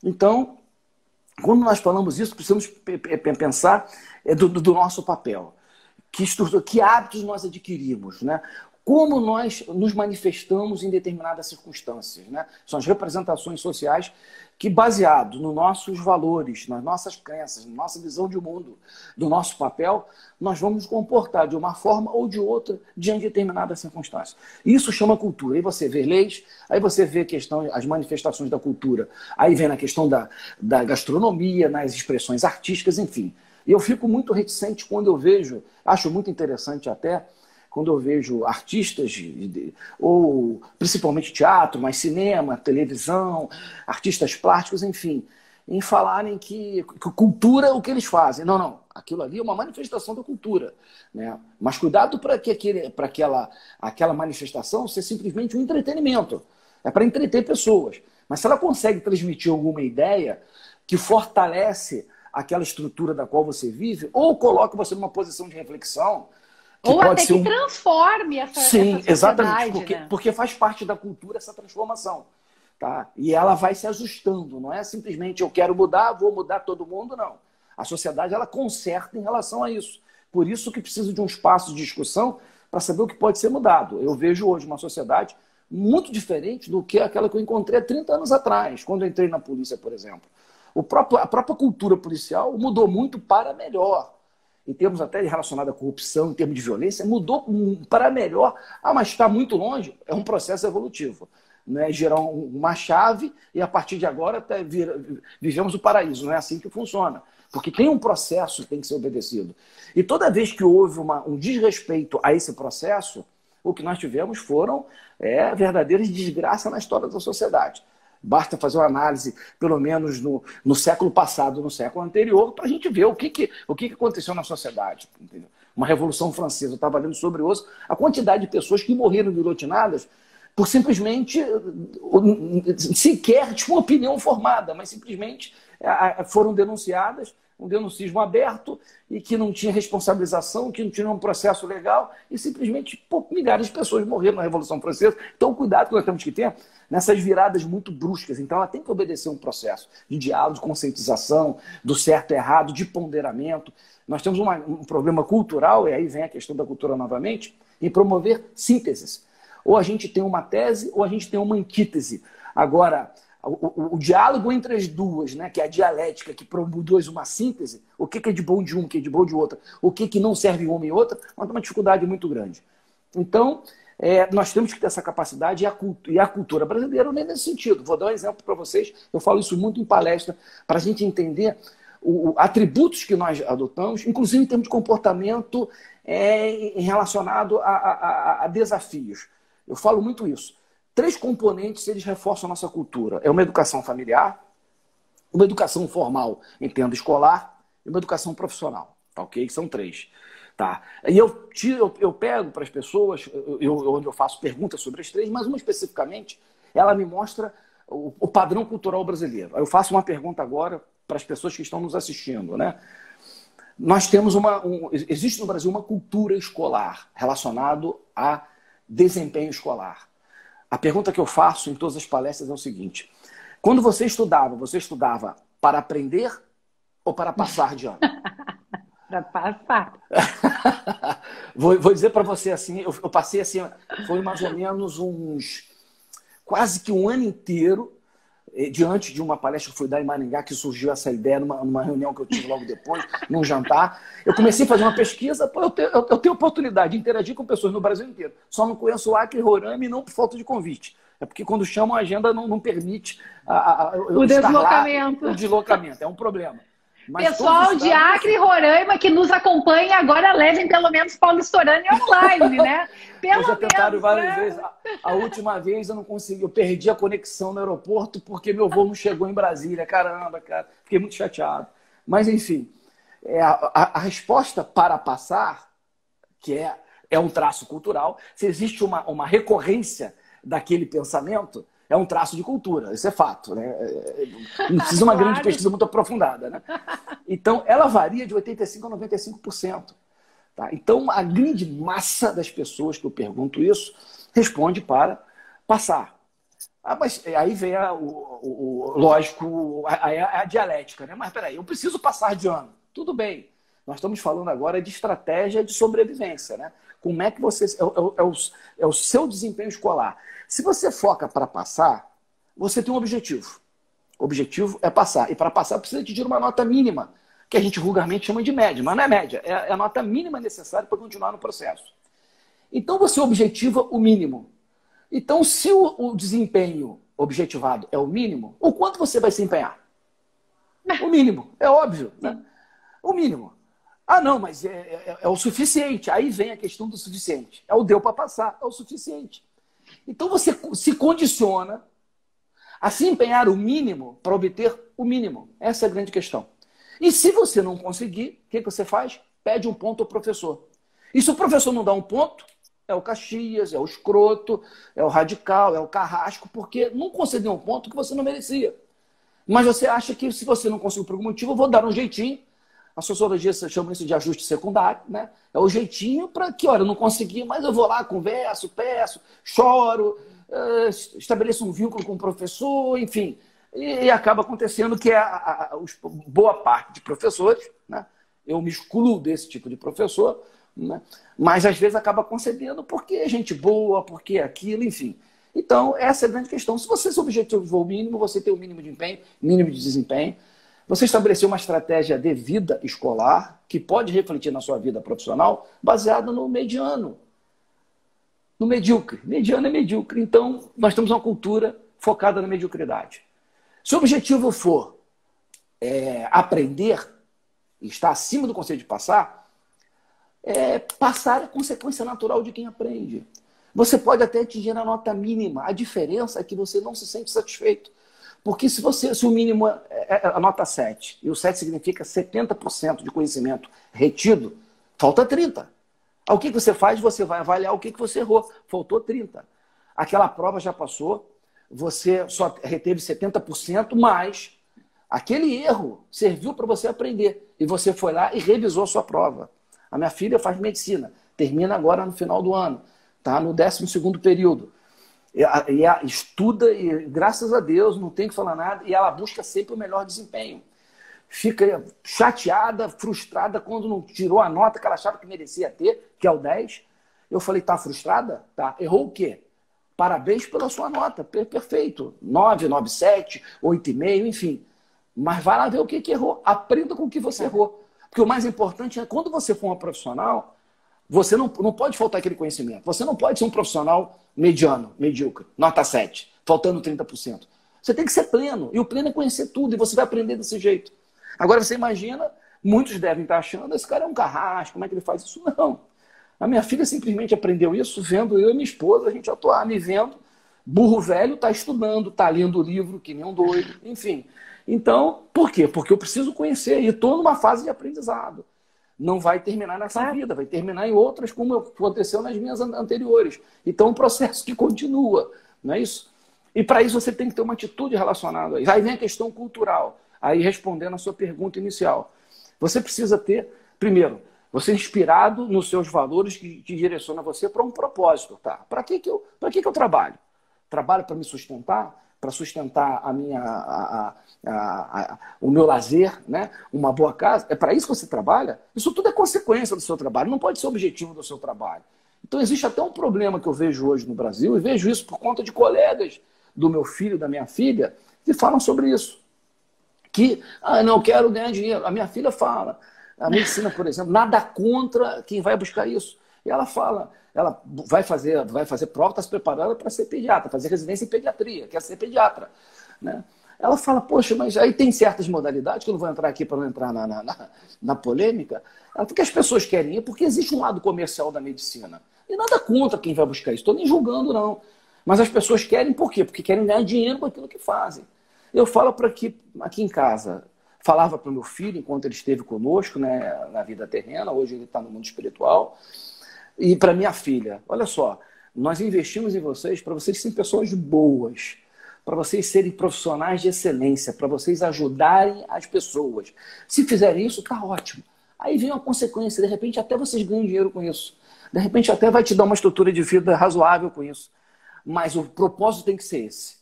Então, quando nós falamos isso, precisamos pensar do nosso papel. Que hábitos nós adquirimos, né? Como nós nos manifestamos em determinadas circunstâncias, né? São as representações sociais que, baseado nos nossos valores, nas nossas crenças, na nossa visão de mundo, do nosso papel, nós vamos nos comportar de uma forma ou de outra diante de determinadas circunstâncias. Isso chama cultura. Aí você vê leis, aí você vê as manifestações da cultura, aí vem na questão da gastronomia, nas expressões artísticas, enfim. E eu fico muito reticente quando eu vejo, acho muito interessante até, quando eu vejo artistas, ou principalmente teatro, mas cinema, televisão, artistas plásticos, enfim, em falarem que cultura é o que eles fazem. Não, aquilo ali é uma manifestação da cultura, né? Mas cuidado para aquela manifestação ser simplesmente um entretenimento. É para entreter pessoas. Mas se ela consegue transmitir alguma ideia que fortalece aquela estrutura da qual você vive, ou coloca você numa posição de reflexão. Ou até que transforme essa Sim, essa exatamente, né? porque faz parte da cultura essa transformação. Tá? E ela vai se ajustando, não é simplesmente eu quero mudar, vou mudar todo mundo, não. A sociedade ela conserta em relação a isso. Por isso que precisa de um espaço de discussão para saber o que pode ser mudado. Eu vejo hoje uma sociedade muito diferente do que aquela que eu encontrei há 30 anos atrás, quando eu entrei na polícia, por exemplo. A própria cultura policial mudou muito para melhor. Em termos até relacionados à corrupção, em termos de violência, mudou para melhor. Ah, mas está muito longe. É um processo evolutivo. Né? Gerar uma chave e a partir de agora vivemos o paraíso. Não é assim que funciona. Porque tem um processo que tem que ser obedecido. E toda vez que houve um desrespeito a esse processo, o que nós tivemos foram verdadeiras desgraças na história da sociedade. Basta fazer uma análise, pelo menos no século passado, no século anterior, para a gente ver o que aconteceu na sociedade. Entendeu? Uma Revolução Francesa, eu estava lendo sobre isso, a quantidade de pessoas que morreram guilhotinadas por simplesmente, sequer tinham uma opinião formada, mas simplesmente foram denunciadas, um denuncismo aberto e que não tinha responsabilização, que não tinha um processo legal e simplesmente milhares de pessoas morreram na Revolução Francesa. Então, o cuidado que nós temos que ter nessas viradas muito bruscas. Então, ela tem que obedecer um processo de diálogo, de conscientização, do certo e errado, de ponderamento. Nós temos um problema cultural, e aí vem a questão da cultura novamente, em promover sínteses. Ou a gente tem uma tese, ou a gente tem uma antítese. Agora, o diálogo entre as duas, né, que é a dialética, que produz uma síntese, o que é de bom de um, o que é de bom de outro, o que não serve em uma e outra, nós temos uma dificuldade muito grande. Então, nós temos que ter essa capacidade e a cultura brasileira nem nesse sentido. Vou dar um exemplo para vocês, eu falo isso muito em palestra, para a gente entender atributos que nós adotamos, inclusive em termos de comportamento relacionado a desafios. Eu falo muito isso. 3 componentes, eles reforçam a nossa cultura. É uma educação familiar, uma educação formal em termos escolar e uma educação profissional. Tá, ok? São 3. Tá? E eu pego para as pessoas, onde eu faço perguntas sobre as 3, mas uma especificamente, ela me mostra o padrão cultural brasileiro. Eu faço uma pergunta agora para as pessoas que estão nos assistindo. Né? Nós temos existe no Brasil uma cultura escolar relacionada a desempenho escolar. A pergunta que eu faço em todas as palestras é o seguinte: quando você estudava para aprender ou para passar de ano? Para passar. Vou dizer para você assim, eu passei assim, foi mais ou menos quase que um ano inteiro, diante de uma palestra que fui dar em Maringá, que surgiu essa ideia numa reunião que eu tive logo depois, num jantar. Eu comecei a fazer uma pesquisa, eu tenho oportunidade de interagir com pessoas no Brasil inteiro. Só não conheço o Acre e Roraima e não por falta de convite. É porque quando chamam a agenda não permite o deslocamento. O deslocamento, é um problema. Mas pessoal de Acre e Roraima que nos acompanha agora, levem pelo menos Paulo Storani online, né? Eu já tentaram várias vezes. A última vez eu não consegui, eu perdi a conexão no aeroporto porque meu voo não chegou em Brasília. Caramba, cara, fiquei muito chateado. Mas, enfim, a resposta para passar, que é um traço cultural, se existe uma recorrência daquele pensamento, é um traço de cultura, isso é fato. Né? Não precisa uma grande pesquisa muito aprofundada. Né? Então, ela varia de 85% a 95%. Tá? Então, a grande massa das pessoas que eu pergunto isso responde para passar. Mas aí vem lógico, a dialética. Né? Mas peraí, eu preciso passar de ano. Tudo bem. Nós estamos falando agora de estratégia de sobrevivência. Né? Como é que você... É o seu desempenho escolar. Se você foca para passar, você tem um objetivo. O objetivo é passar. E para passar, precisa atingir uma nota mínima, que a gente vulgarmente chama de média. Mas não é média, é a nota mínima necessária para continuar no processo. Então, você objetiva o mínimo. Então, se o desempenho objetivado é o mínimo, o quanto você vai se empenhar? O mínimo, é óbvio. Né? O mínimo. Ah, não, mas é o suficiente. Aí vem a questão do suficiente. É o deu para passar, é o suficiente. Então você se condiciona a se empenhar o mínimo para obter o mínimo. Essa é a grande questão. E se você não conseguir, o que você faz? Pede um ponto ao professor. E se o professor não dá um ponto, é o Caxias, é o escroto, é o radical, é o carrasco, porque não concedeu um ponto que você não merecia. Mas você acha que se você não conseguiu por algum motivo, eu vou dar um jeitinho. A sociologia chama isso de ajuste secundário, né? É o jeitinho para que, olha, eu não consegui, mas eu vou lá, converso, peço, choro, estabeleço um vínculo com o professor, enfim. E acaba acontecendo que boa parte de professores, né? Eu me excluo desse tipo de professor, né? Mas às vezes acaba concedendo porque é gente boa, porque é aquilo, enfim. Então, essa é a grande questão. Se você, seu objetivo for o mínimo, você tem o mínimo de empenho, mínimo de desempenho. Você estabeleceu uma estratégia de vida escolar que pode refletir na sua vida profissional baseada no mediano, no medíocre. Mediano é medíocre. Então, nós temos uma cultura focada na mediocridade. Se o objetivo for aprender, e estar acima do conceito de passar, passar é consequência natural de quem aprende. Você pode até atingir a nota mínima. A diferença é que você não se sente satisfeito. Porque se o mínimo é a nota 7, e o 7 significa 70% de conhecimento retido, falta 30. O que você faz? Você vai avaliar o que você errou. Faltou 30. Aquela prova já passou, você só reteve 70%, mas aquele erro serviu para você aprender. E você foi lá e revisou a sua prova. A minha filha faz medicina, termina agora no final do ano, está no 12º período. Estuda e, graças a Deus, não tem que falar nada, e ela busca sempre o melhor desempenho. Fica chateada, frustrada quando não tirou a nota que ela achava que merecia ter, que é o 10. Eu falei, tá frustrada? Tá. Errou o quê? Parabéns pela sua nota, perfeito. 9, 9,7, 8,5, enfim. Mas vai lá ver o que errou. Aprenda com o que você errou. Porque o mais importante é, quando você for uma profissional, você não pode faltar aquele conhecimento. Você não pode ser um profissional mediano, medíocre, nota 7, faltando 30%. Você tem que ser pleno. E o pleno é conhecer tudo. E você vai aprender desse jeito. Agora você imagina, muitos devem estar achando, esse cara é um carrasco, como é que ele faz isso? Não. A minha filha simplesmente aprendeu isso vendo eu e minha esposa, a gente atuar, me vendo. Burro velho está estudando, está lendo o livro, que nem um doido, enfim. Então, por quê? Porque eu preciso conhecer e estou numa fase de aprendizado. Não vai terminar nessa vida, vai terminar em outras, como aconteceu nas minhas anteriores. Então, é um processo que continua, não é isso? E para isso você tem que ter uma atitude relacionada a isso. Aí vem a questão cultural, aí respondendo a sua pergunta inicial. Você precisa ter, primeiro, você inspirado nos seus valores que te direcionam você para um propósito. Tá? Para que eu trabalho? Trabalho para me sustentar? Para sustentar o meu lazer, né? Uma boa casa. É para isso que você trabalha? Isso tudo é consequência do seu trabalho, não pode ser objetivo do seu trabalho. Então existe até um problema que eu vejo hoje no Brasil, e vejo isso por conta de colegas do meu filho, da minha filha, que falam sobre isso. Que, não, quero ganhar dinheiro. A minha filha fala, a medicina, por exemplo, nada contra quem vai buscar isso. E ela fala, ela vai fazer prova, está se preparando para ser pediatra, fazer residência em pediatria, quer ser pediatra. Né? Ela fala, poxa, mas aí tem certas modalidades, que eu não vou entrar aqui para não entrar na polêmica, porque as pessoas querem ir, porque existe um lado comercial da medicina. E nada contra quem vai buscar isso, estou nem julgando, não. Mas as pessoas querem por quê? Porque querem ganhar dinheiro com aquilo que fazem. Eu falo para aqui em casa, falava para o meu filho, enquanto ele esteve conosco, né, na vida terrena, hoje ele está no mundo espiritual, e para minha filha, olha só, nós investimos em vocês para vocês serem pessoas boas, para vocês serem profissionais de excelência, para vocês ajudarem as pessoas. Se fizerem isso, tá ótimo. Aí vem uma consequência, de repente até vocês ganham dinheiro com isso. De repente até vai te dar uma estrutura de vida razoável com isso. Mas o propósito tem que ser esse.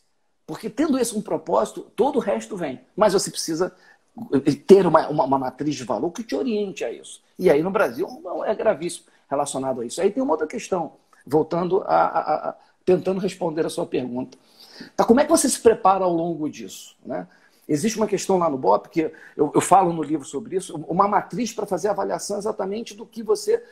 Porque tendo esse um propósito, todo o resto vem. Mas você precisa ter uma matriz de valor que te oriente a isso. E aí no Brasil é gravíssimo relacionado a isso. Aí tem uma outra questão, voltando tentando responder a sua pergunta. Tá, como é que você se prepara ao longo disso? Né? Existe uma questão lá no BOP, que eu falo no livro sobre isso, uma matriz para fazer a avaliação exatamente do que você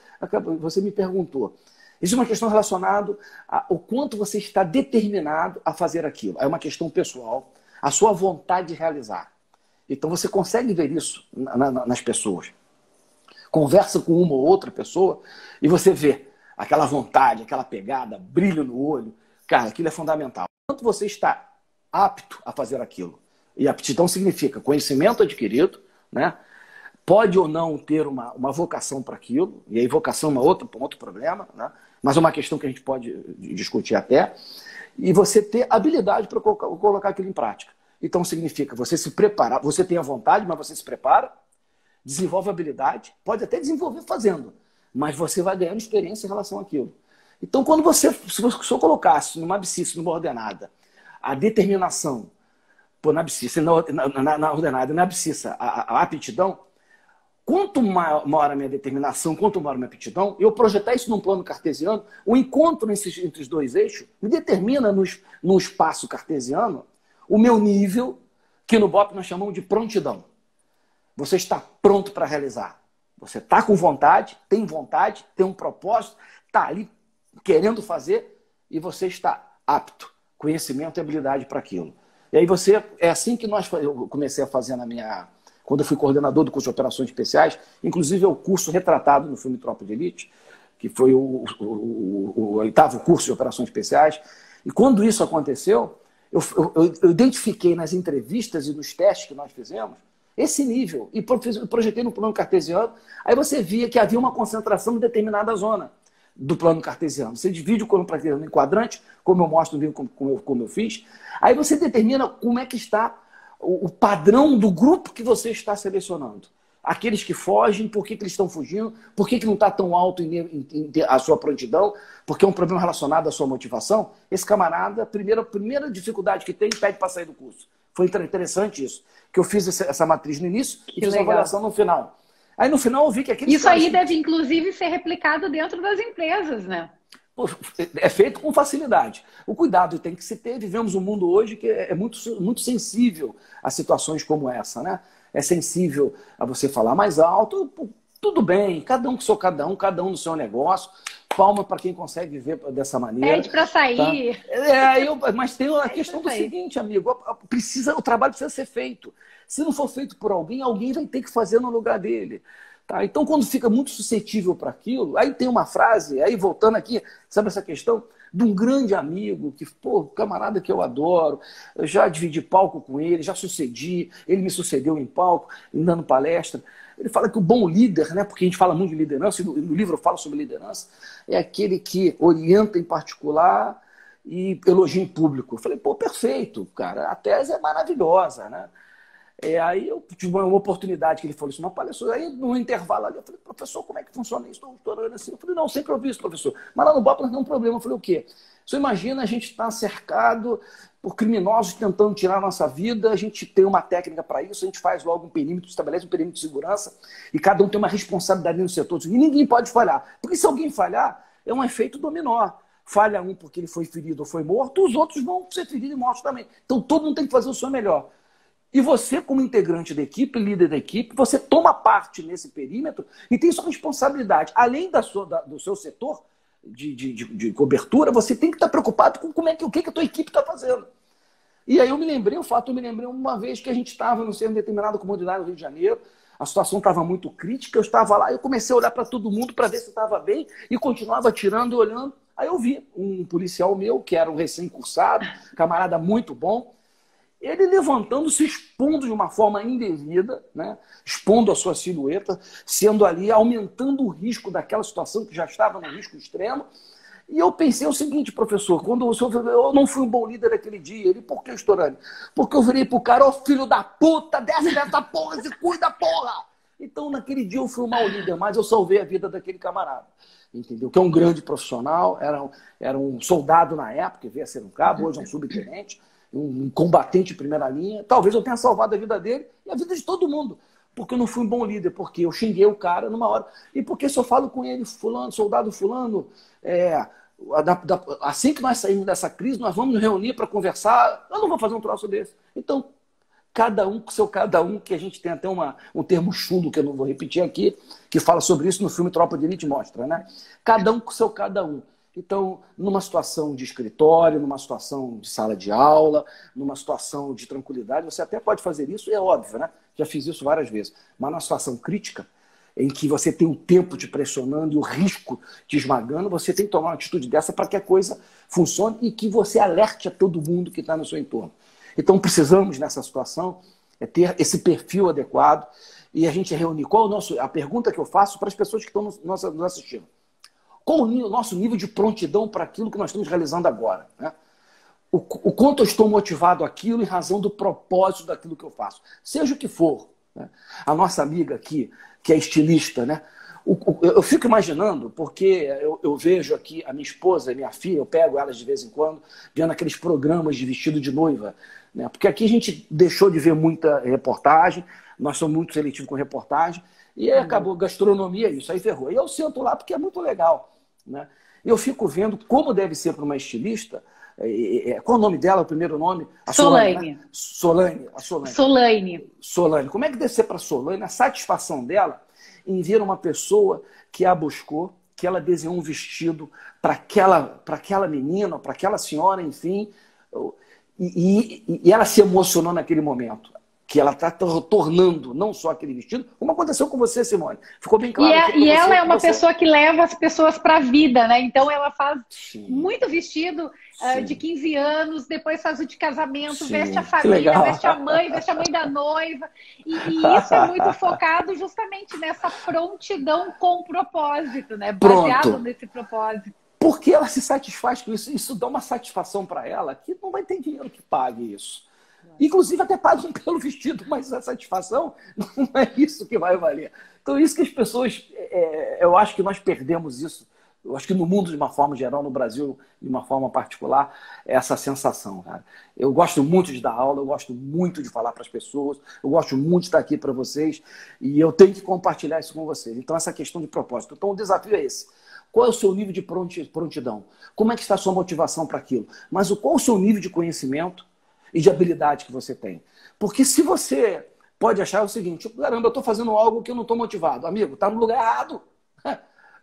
me perguntou. Existe uma questão relacionada ao quanto você está determinado a fazer aquilo. É uma questão pessoal, a sua vontade de realizar. Então você consegue ver isso nas pessoas. Conversa com uma ou outra pessoa e você vê aquela vontade, aquela pegada, brilho no olho. Cara, aquilo é fundamental. Quanto você está apto a fazer aquilo? E aptidão significa conhecimento adquirido, né? Pode ou não ter uma vocação para aquilo, e aí vocação é um outro problema, né? Mas é uma questão que a gente pode discutir até, e você ter habilidade para colocar aquilo em prática. Então significa você se preparar, você tem a vontade, mas você se prepara, desenvolve habilidade, pode até desenvolver fazendo, mas você vai ganhando experiência em relação àquilo. Então, quando se eu colocasse numa abscissa, numa ordenada, a determinação, na abscissa, na ordenada, na abscissa, a aptidão, quanto maior a minha determinação, quanto maior a minha aptidão, eu projetar isso num plano cartesiano, o encontro entre os dois eixos me determina no espaço cartesiano o meu nível, que no BOP nós chamamos de prontidão. Você está pronto para realizar. Você está com vontade, tem um propósito, está ali querendo fazer e você está apto, conhecimento e habilidade para aquilo. E aí é assim que eu comecei a fazer quando eu fui coordenador do curso de operações especiais, inclusive é o curso retratado no filme Tropa de Elite, que foi o 8º curso de operações especiais. E quando isso aconteceu, eu identifiquei nas entrevistas e nos testes que nós fizemos esse nível e projetei no plano cartesiano. Aí você via que havia uma concentração em determinada zona do plano cartesiano. Você divide o plano cartesiano em quadrantes, como eu mostro no livro, como eu fiz. Aí você determina como é que está o padrão do grupo que você está selecionando. Aqueles que fogem, por que eles estão fugindo, por que não está tão alto a sua prontidão, porque é um problema relacionado à sua motivação. Esse camarada, a primeira dificuldade que tem, pede para sair do curso. Foi interessante isso, que eu fiz essa matriz no início e fiz a avaliação no final. Aí no final eu vi que aqueles Isso aí deve, inclusive, ser replicado dentro das empresas, né? É feito com facilidade. O cuidado tem que se ter. Vivemos um mundo hoje que é muito sensível a situações como essa, né? É sensível a você falar mais alto. Tudo bem, cada um com seu cada um no seu negócio. Palma para quem consegue viver dessa maneira. Pede para sair. Tá? Mas tem a questão do seguinte, amigo. O trabalho precisa ser feito. Se não for feito por alguém, alguém vai ter que fazer no lugar dele. Tá? Então, quando fica muito suscetível para aquilo, aí tem uma frase, aí voltando aqui, sabe essa questão de um grande amigo, que, camarada que eu adoro, eu já dividi palco com ele, já sucedi, ele me sucedeu em palco, dando palestra. Ele fala que o bom líder, né, porque a gente fala muito de liderança, e no livro eu falo sobre liderança, é aquele que orienta em particular e elogia em público. Eu falei, perfeito, cara, a tese é maravilhosa, né? Aí eu tive uma oportunidade que ele falou isso, uma palestra. Aí no intervalo ali eu falei, professor, como é que funciona isso? Estou orando assim. Eu falei, não, sempre ouvi isso, professor. Mas lá no BOP nós temos um problema. Eu falei, o quê? Você imagina a gente estar cercado por criminosos tentando tirar a nossa vida, a gente tem uma técnica para isso, a gente faz logo um perímetro, estabelece um perímetro de segurança e cada um tem uma responsabilidade no setor. E ninguém pode falhar. Porque se alguém falhar, é um efeito dominó. Falha um porque ele foi ferido ou foi morto, os outros vão ser feridos e mortos também. Então todo mundo tem que fazer o seu melhor. E você, como integrante da equipe, líder da equipe, você toma parte nesse perímetro e tem sua responsabilidade. Além do seu setor de cobertura, você tem que estar preocupado com o que a tua equipe está fazendo. E aí eu me lembrei uma vez que a gente estava em uma determinada comunidade do Rio de Janeiro, a situação estava muito crítica, eu estava lá, eu comecei a olhar para todo mundo para ver se estava bem e continuava atirando e olhando. Aí eu vi um policial meu, que era um recém-cursado, camarada muito bom, ele levantando, se expondo de uma forma indevida, né? Expondo a sua silhueta, sendo ali, aumentando o risco daquela situação que já estava no risco extremo. E eu pensei o seguinte, professor, quando o senhor eu não fui um bom líder naquele dia. Ele, por que, Storani? Porque eu virei pro cara, filho da puta, desce dessa porra, se cuida, porra! Então, naquele dia eu fui um mau líder, mas eu salvei a vida daquele camarada. Entendeu? Que é um grande profissional, era um soldado na época, veio a ser um cabo, hoje é um subtenente, um combatente de primeira linha. Talvez eu tenha salvado a vida dele e a vida de todo mundo. Porque eu não fui um bom líder, porque eu xinguei o cara numa hora. E porque se eu falo com ele, fulano, soldado fulano, assim que nós saímos dessa crise, nós vamos nos reunir para conversar, eu não vou fazer um troço desse. Então, cada um com seu cada um, que a gente tem até um termo chulo, que eu não vou repetir aqui, que fala sobre isso no filme Tropa de Elite, mostra, né? Cada um com seu cada um. Então, numa situação de escritório, numa situação de sala de aula, numa situação de tranquilidade, você até pode fazer isso, é óbvio, né? Já fiz isso várias vezes. Mas numa situação crítica, em que você tem o tempo te pressionando e o risco te esmagando, você tem que tomar uma atitude dessa para que a coisa funcione e que você alerte a todo mundo que está no seu entorno. Então, precisamos, nessa situação, ter esse perfil adequado e a gente reunir. A pergunta que eu faço para as pessoas que estão nos assistindo. Qual o nosso nível de prontidão para aquilo que nós estamos realizando agora? Né? o quanto eu estou motivado àquilo em razão do propósito daquilo que eu faço. Seja o que for. Né? A nossa amiga aqui, que é estilista, né? Eu fico imaginando, porque eu vejo aqui a minha esposa e minha filha, eu pego elas de vez em quando, vendo aqueles programas de vestido de noiva. Né? Porque aqui a gente deixou de ver muita reportagem, nós somos muito seletivos com reportagem, e aí acabou gastronomia, isso aí ferrou. E eu sento lá porque é muito legal. Né? Eu fico vendo como deve ser para uma estilista. Qual o nome dela, o primeiro nome? A Solane. Solane, né? Solane. Como é que deve ser para a Solane a satisfação dela em ver uma pessoa que a buscou, que ela desenhou um vestido para aquela menina, para aquela senhora, enfim, e ela se emocionou naquele momento. Que ela está tornando não só aquele vestido, como aconteceu com você, Simone. Ficou bem claro. E ela é uma pessoa que leva as pessoas para a vida, né? Então ela faz muito vestido de 15 anos, depois faz o de casamento, veste a família, veste a mãe da noiva. E isso é muito focado justamente nessa prontidão com propósito, né? Baseado nesse propósito. Porque ela se satisfaz com isso. Isso dá uma satisfação para ela que não vai ter dinheiro que pague isso. Inclusive até pagam pelo vestido, mas a satisfação não é isso que vai valer. Então isso que as pessoas, eu acho que nós perdemos isso. Eu acho que no mundo de uma forma geral, no Brasil de uma forma particular, é essa sensação. Cara. Eu gosto muito de dar aula, eu gosto muito de falar para as pessoas, eu gosto muito de estar aqui para vocês e eu tenho que compartilhar isso com vocês. Então essa questão de propósito. Então o desafio é esse. Qual é o seu nível de prontidão? Como é que está a sua motivação para aquilo? Mas qual é o seu nível de conhecimento e de habilidade que você tem. Porque se você pode achar o seguinte, caramba, eu estou fazendo algo que eu não estou motivado. Amigo, está no lugar errado.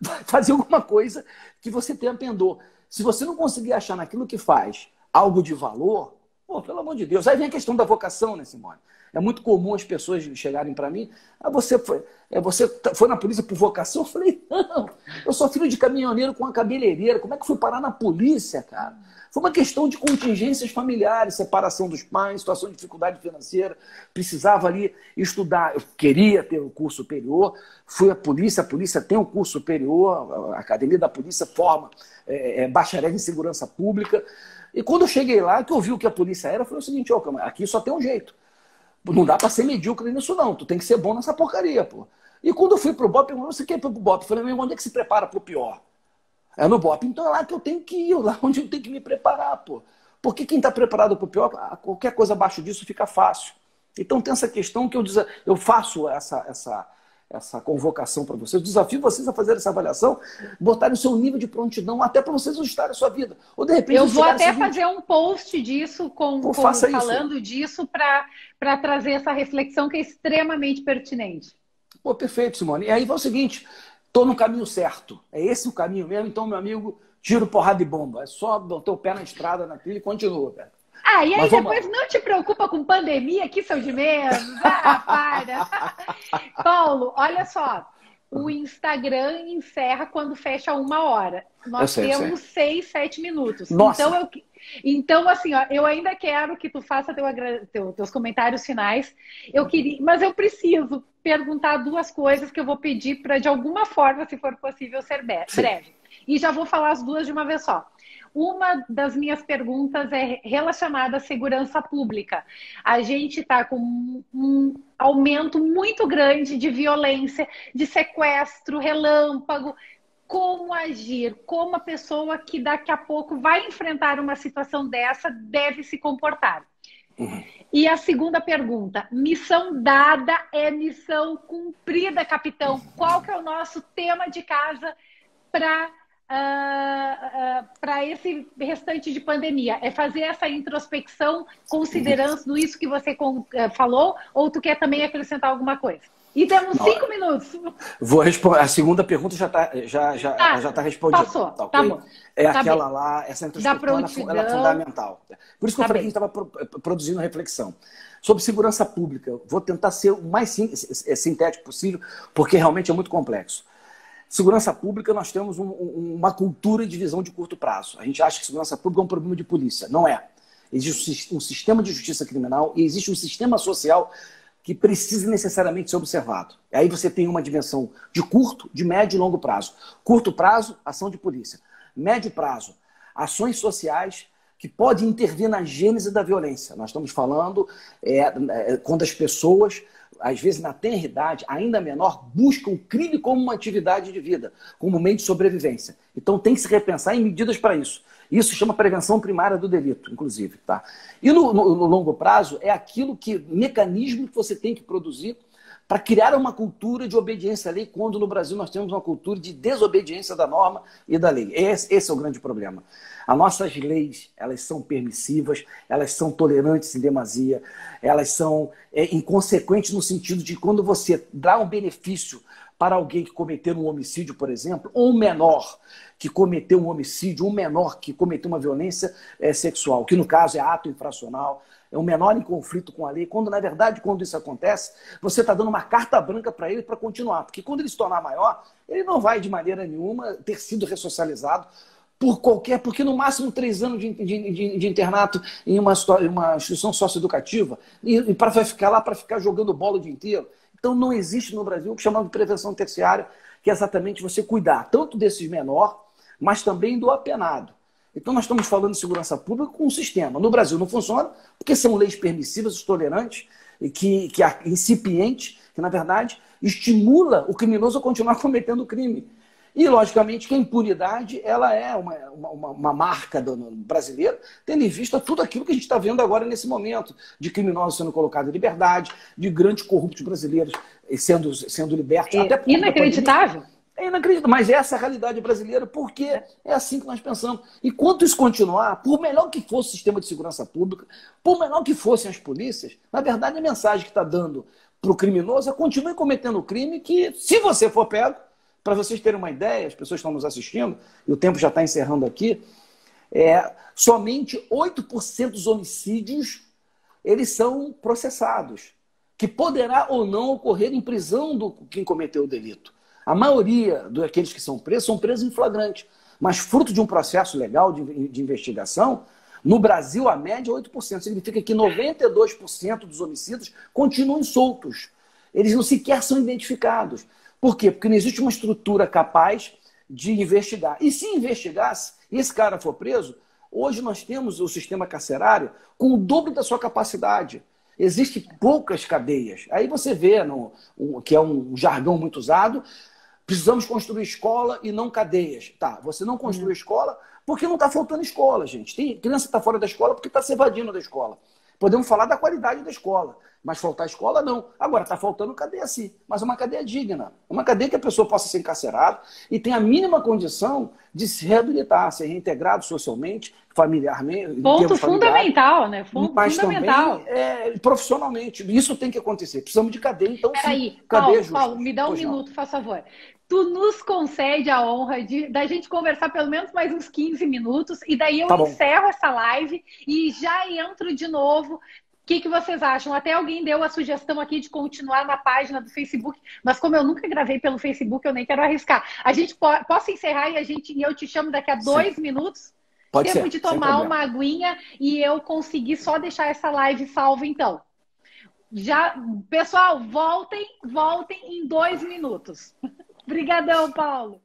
Vai fazer alguma coisa que você tenha pendor. Se você não conseguir achar naquilo que faz algo de valor, pô, pelo amor de Deus. Aí vem a questão da vocação, né, Simone? É muito comum as pessoas chegarem para mim, você foi na polícia por vocação? Eu falei, não, eu sou filho de caminhoneiro com uma cabeleireira, como é que fui parar na polícia, cara? Foi uma questão de contingências familiares, separação dos pais, situação de dificuldade financeira, precisava ali estudar, eu queria ter um curso superior, fui à polícia, a polícia tem um curso superior, a academia da polícia forma bacharel em segurança pública, e quando eu cheguei lá, que eu vi o que a polícia era, eu falei o seguinte, aqui só tem um jeito, não dá para ser medíocre nisso não, tu tem que ser bom nessa porcaria, pô. E quando eu fui pro BOP, você quer ir pro BOP? Eu falei, meu irmão, onde é que se prepara pro pior? É no BOP. Então é lá que eu tenho que ir, lá onde eu tenho que me preparar, pô. Porque quem está preparado para o pior, qualquer coisa abaixo disso fica fácil. Então tem essa questão que eu faço essa convocação para vocês, desafio vocês a fazer essa avaliação, botarem o seu nível de prontidão até para vocês ajustarem a sua vida. Ou de repente eu vou até fazer um post disso, falando disso, para trazer essa reflexão que é extremamente pertinente. Pô, perfeito, Simone. E aí vai o seguinte, estou no caminho certo. É esse o caminho mesmo, então, meu amigo, tiro, porrada e bomba. É só botar o pé na estrada, na trilha e continua, cara. E aí depois não te preocupa com pandemia, que são de menos. Para. Paulo, olha só. O Instagram encerra quando fecha 1 hora. Nós temos 6, 7 minutos. Nossa. Então, assim, ó, eu ainda quero que tu faça teus comentários finais. Mas eu preciso perguntar 2 coisas que eu vou pedir para, de alguma forma, se for possível, ser breve. E já vou falar as 2 de uma vez só. Uma das minhas perguntas é relacionada à segurança pública. A gente está com um aumento muito grande de violência, de sequestro, relâmpago. Como agir? Como a pessoa que daqui a pouco vai enfrentar uma situação dessa deve se comportar? E a segunda pergunta, missão dada é missão cumprida, capitão. Qual que é o nosso tema de casa para esse restante de pandemia? É fazer essa introspecção considerando isso que você falou, ou tu quer também acrescentar alguma coisa? E temos 5 minutos. Vou responder. A segunda pergunta já tá respondida. Passou, tá, okay? Tá bom. É aquela lá, essa introspecção ela é fundamental. Por isso que eu falei que a gente estava produzindo reflexão. Sobre segurança pública, vou tentar ser o mais sintético possível, porque realmente é muito complexo. Segurança pública, nós temos uma cultura de visão de curto prazo. A gente acha que segurança pública é um problema de polícia. Não é. Existe um sistema de justiça criminal e existe um sistema social que precisa necessariamente ser observado. Aí você tem uma dimensão de curto, de médio e longo prazo. Curto prazo, ação de polícia. Médio prazo, ações sociais que pode intervir na gênese da violência. Nós estamos falando quando as pessoas, às vezes na tenra idade, ainda menor, buscam o crime como uma atividade de vida, como meio de sobrevivência. Então tem que se repensar em medidas para isso. Isso chama prevenção primária do delito, inclusive. Tá? E no longo prazo, é mecanismo que você tem que produzir para criar uma cultura de obediência à lei, quando no Brasil nós temos uma cultura de desobediência da norma e da lei. Esse é o grande problema. As nossas leis, elas são permissivas, elas são tolerantes em demasia, elas são inconsequentes no sentido de quando você dá um benefício para alguém que cometeu um homicídio, por exemplo, ou um menor que cometeu um homicídio, um menor que cometeu uma violência sexual, que no caso é ato infracional, é um menor em conflito com a lei, quando, na verdade, quando isso acontece, você está dando uma carta branca para ele para continuar. Porque quando ele se tornar maior, ele não vai, de maneira nenhuma, ter sido ressocializado porque no máximo 3 anos de internato em uma instituição socioeducativa, e vai ficar lá para ficar jogando bola o dia inteiro. Então não existe no Brasil o que chamamos de prevenção terciária, que é exatamente você cuidar tanto desses menores, mas também do apenado. Então nós estamos falando de segurança pública com um sistema. No Brasil não funciona, porque são leis permissivas, tolerantes, e que incipientes, que na verdade estimula o criminoso a continuar cometendo crime. E, logicamente, que a impunidade ela é uma marca brasileira, tendo em vista tudo aquilo que a gente está vendo agora nesse momento, de criminosos sendo colocados em liberdade, de grandes corruptos brasileiros sendo libertos. Até inacreditável. É inacreditável, mas essa é a realidade brasileira, porque é assim que nós pensamos. Enquanto isso continuar, por melhor que fosse o sistema de segurança pública, por melhor que fossem as polícias, na verdade a mensagem que está dando para o criminoso é continue cometendo o crime, que se você for pego, para vocês terem uma ideia, as pessoas estão nos assistindo, e o tempo já está encerrando aqui, somente 8% dos homicídios eles são processados, que poderá ou não ocorrer em prisão do quem cometeu o delito. A maioria daqueles que são presos em flagrante, mas fruto de um processo legal de investigação. No Brasil, a média é 8%, significa que 92% dos homicídios continuam soltos. Eles não sequer são identificados. Por quê? Porque não existe uma estrutura capaz de investigar. E se investigasse, e esse cara for preso, hoje nós temos o sistema carcerário com o dobro da sua capacidade. Existem poucas cadeias. Aí você vê, que é um jargão muito usado, precisamos construir escola e não cadeias. Tá, você não construi escola porque não está faltando escola, gente. Tem criança que está fora da escola porque está se evadindo da escola. Podemos falar da qualidade da escola, mas faltar escola não. Agora, está faltando cadeia sim, mas uma cadeia digna. Uma cadeia que a pessoa possa ser encarcerada e tenha a mínima condição de se reabilitar, ser reintegrado socialmente, familiarmente. Ponto fundamental, né? Mas fundamental. Também profissionalmente. Isso tem que acontecer. Precisamos de cadeia, então Peraí, cadeia Paulo, me dá um minuto, faz favor. Tu nos concede a honra da gente conversar pelo menos mais uns 15 minutos, e daí eu encerro essa live e já entro de novo. O que vocês acham? Até alguém deu a sugestão aqui de continuar na página do Facebook, mas como eu nunca gravei pelo Facebook, eu nem quero arriscar. A gente posso encerrar e eu te chamo daqui a 2 minutos? Pode Tempo ser, de tomar uma aguinha e eu conseguir só deixar essa live salva, então. Pessoal, voltem em 2 minutos. Obrigadão, Paulo.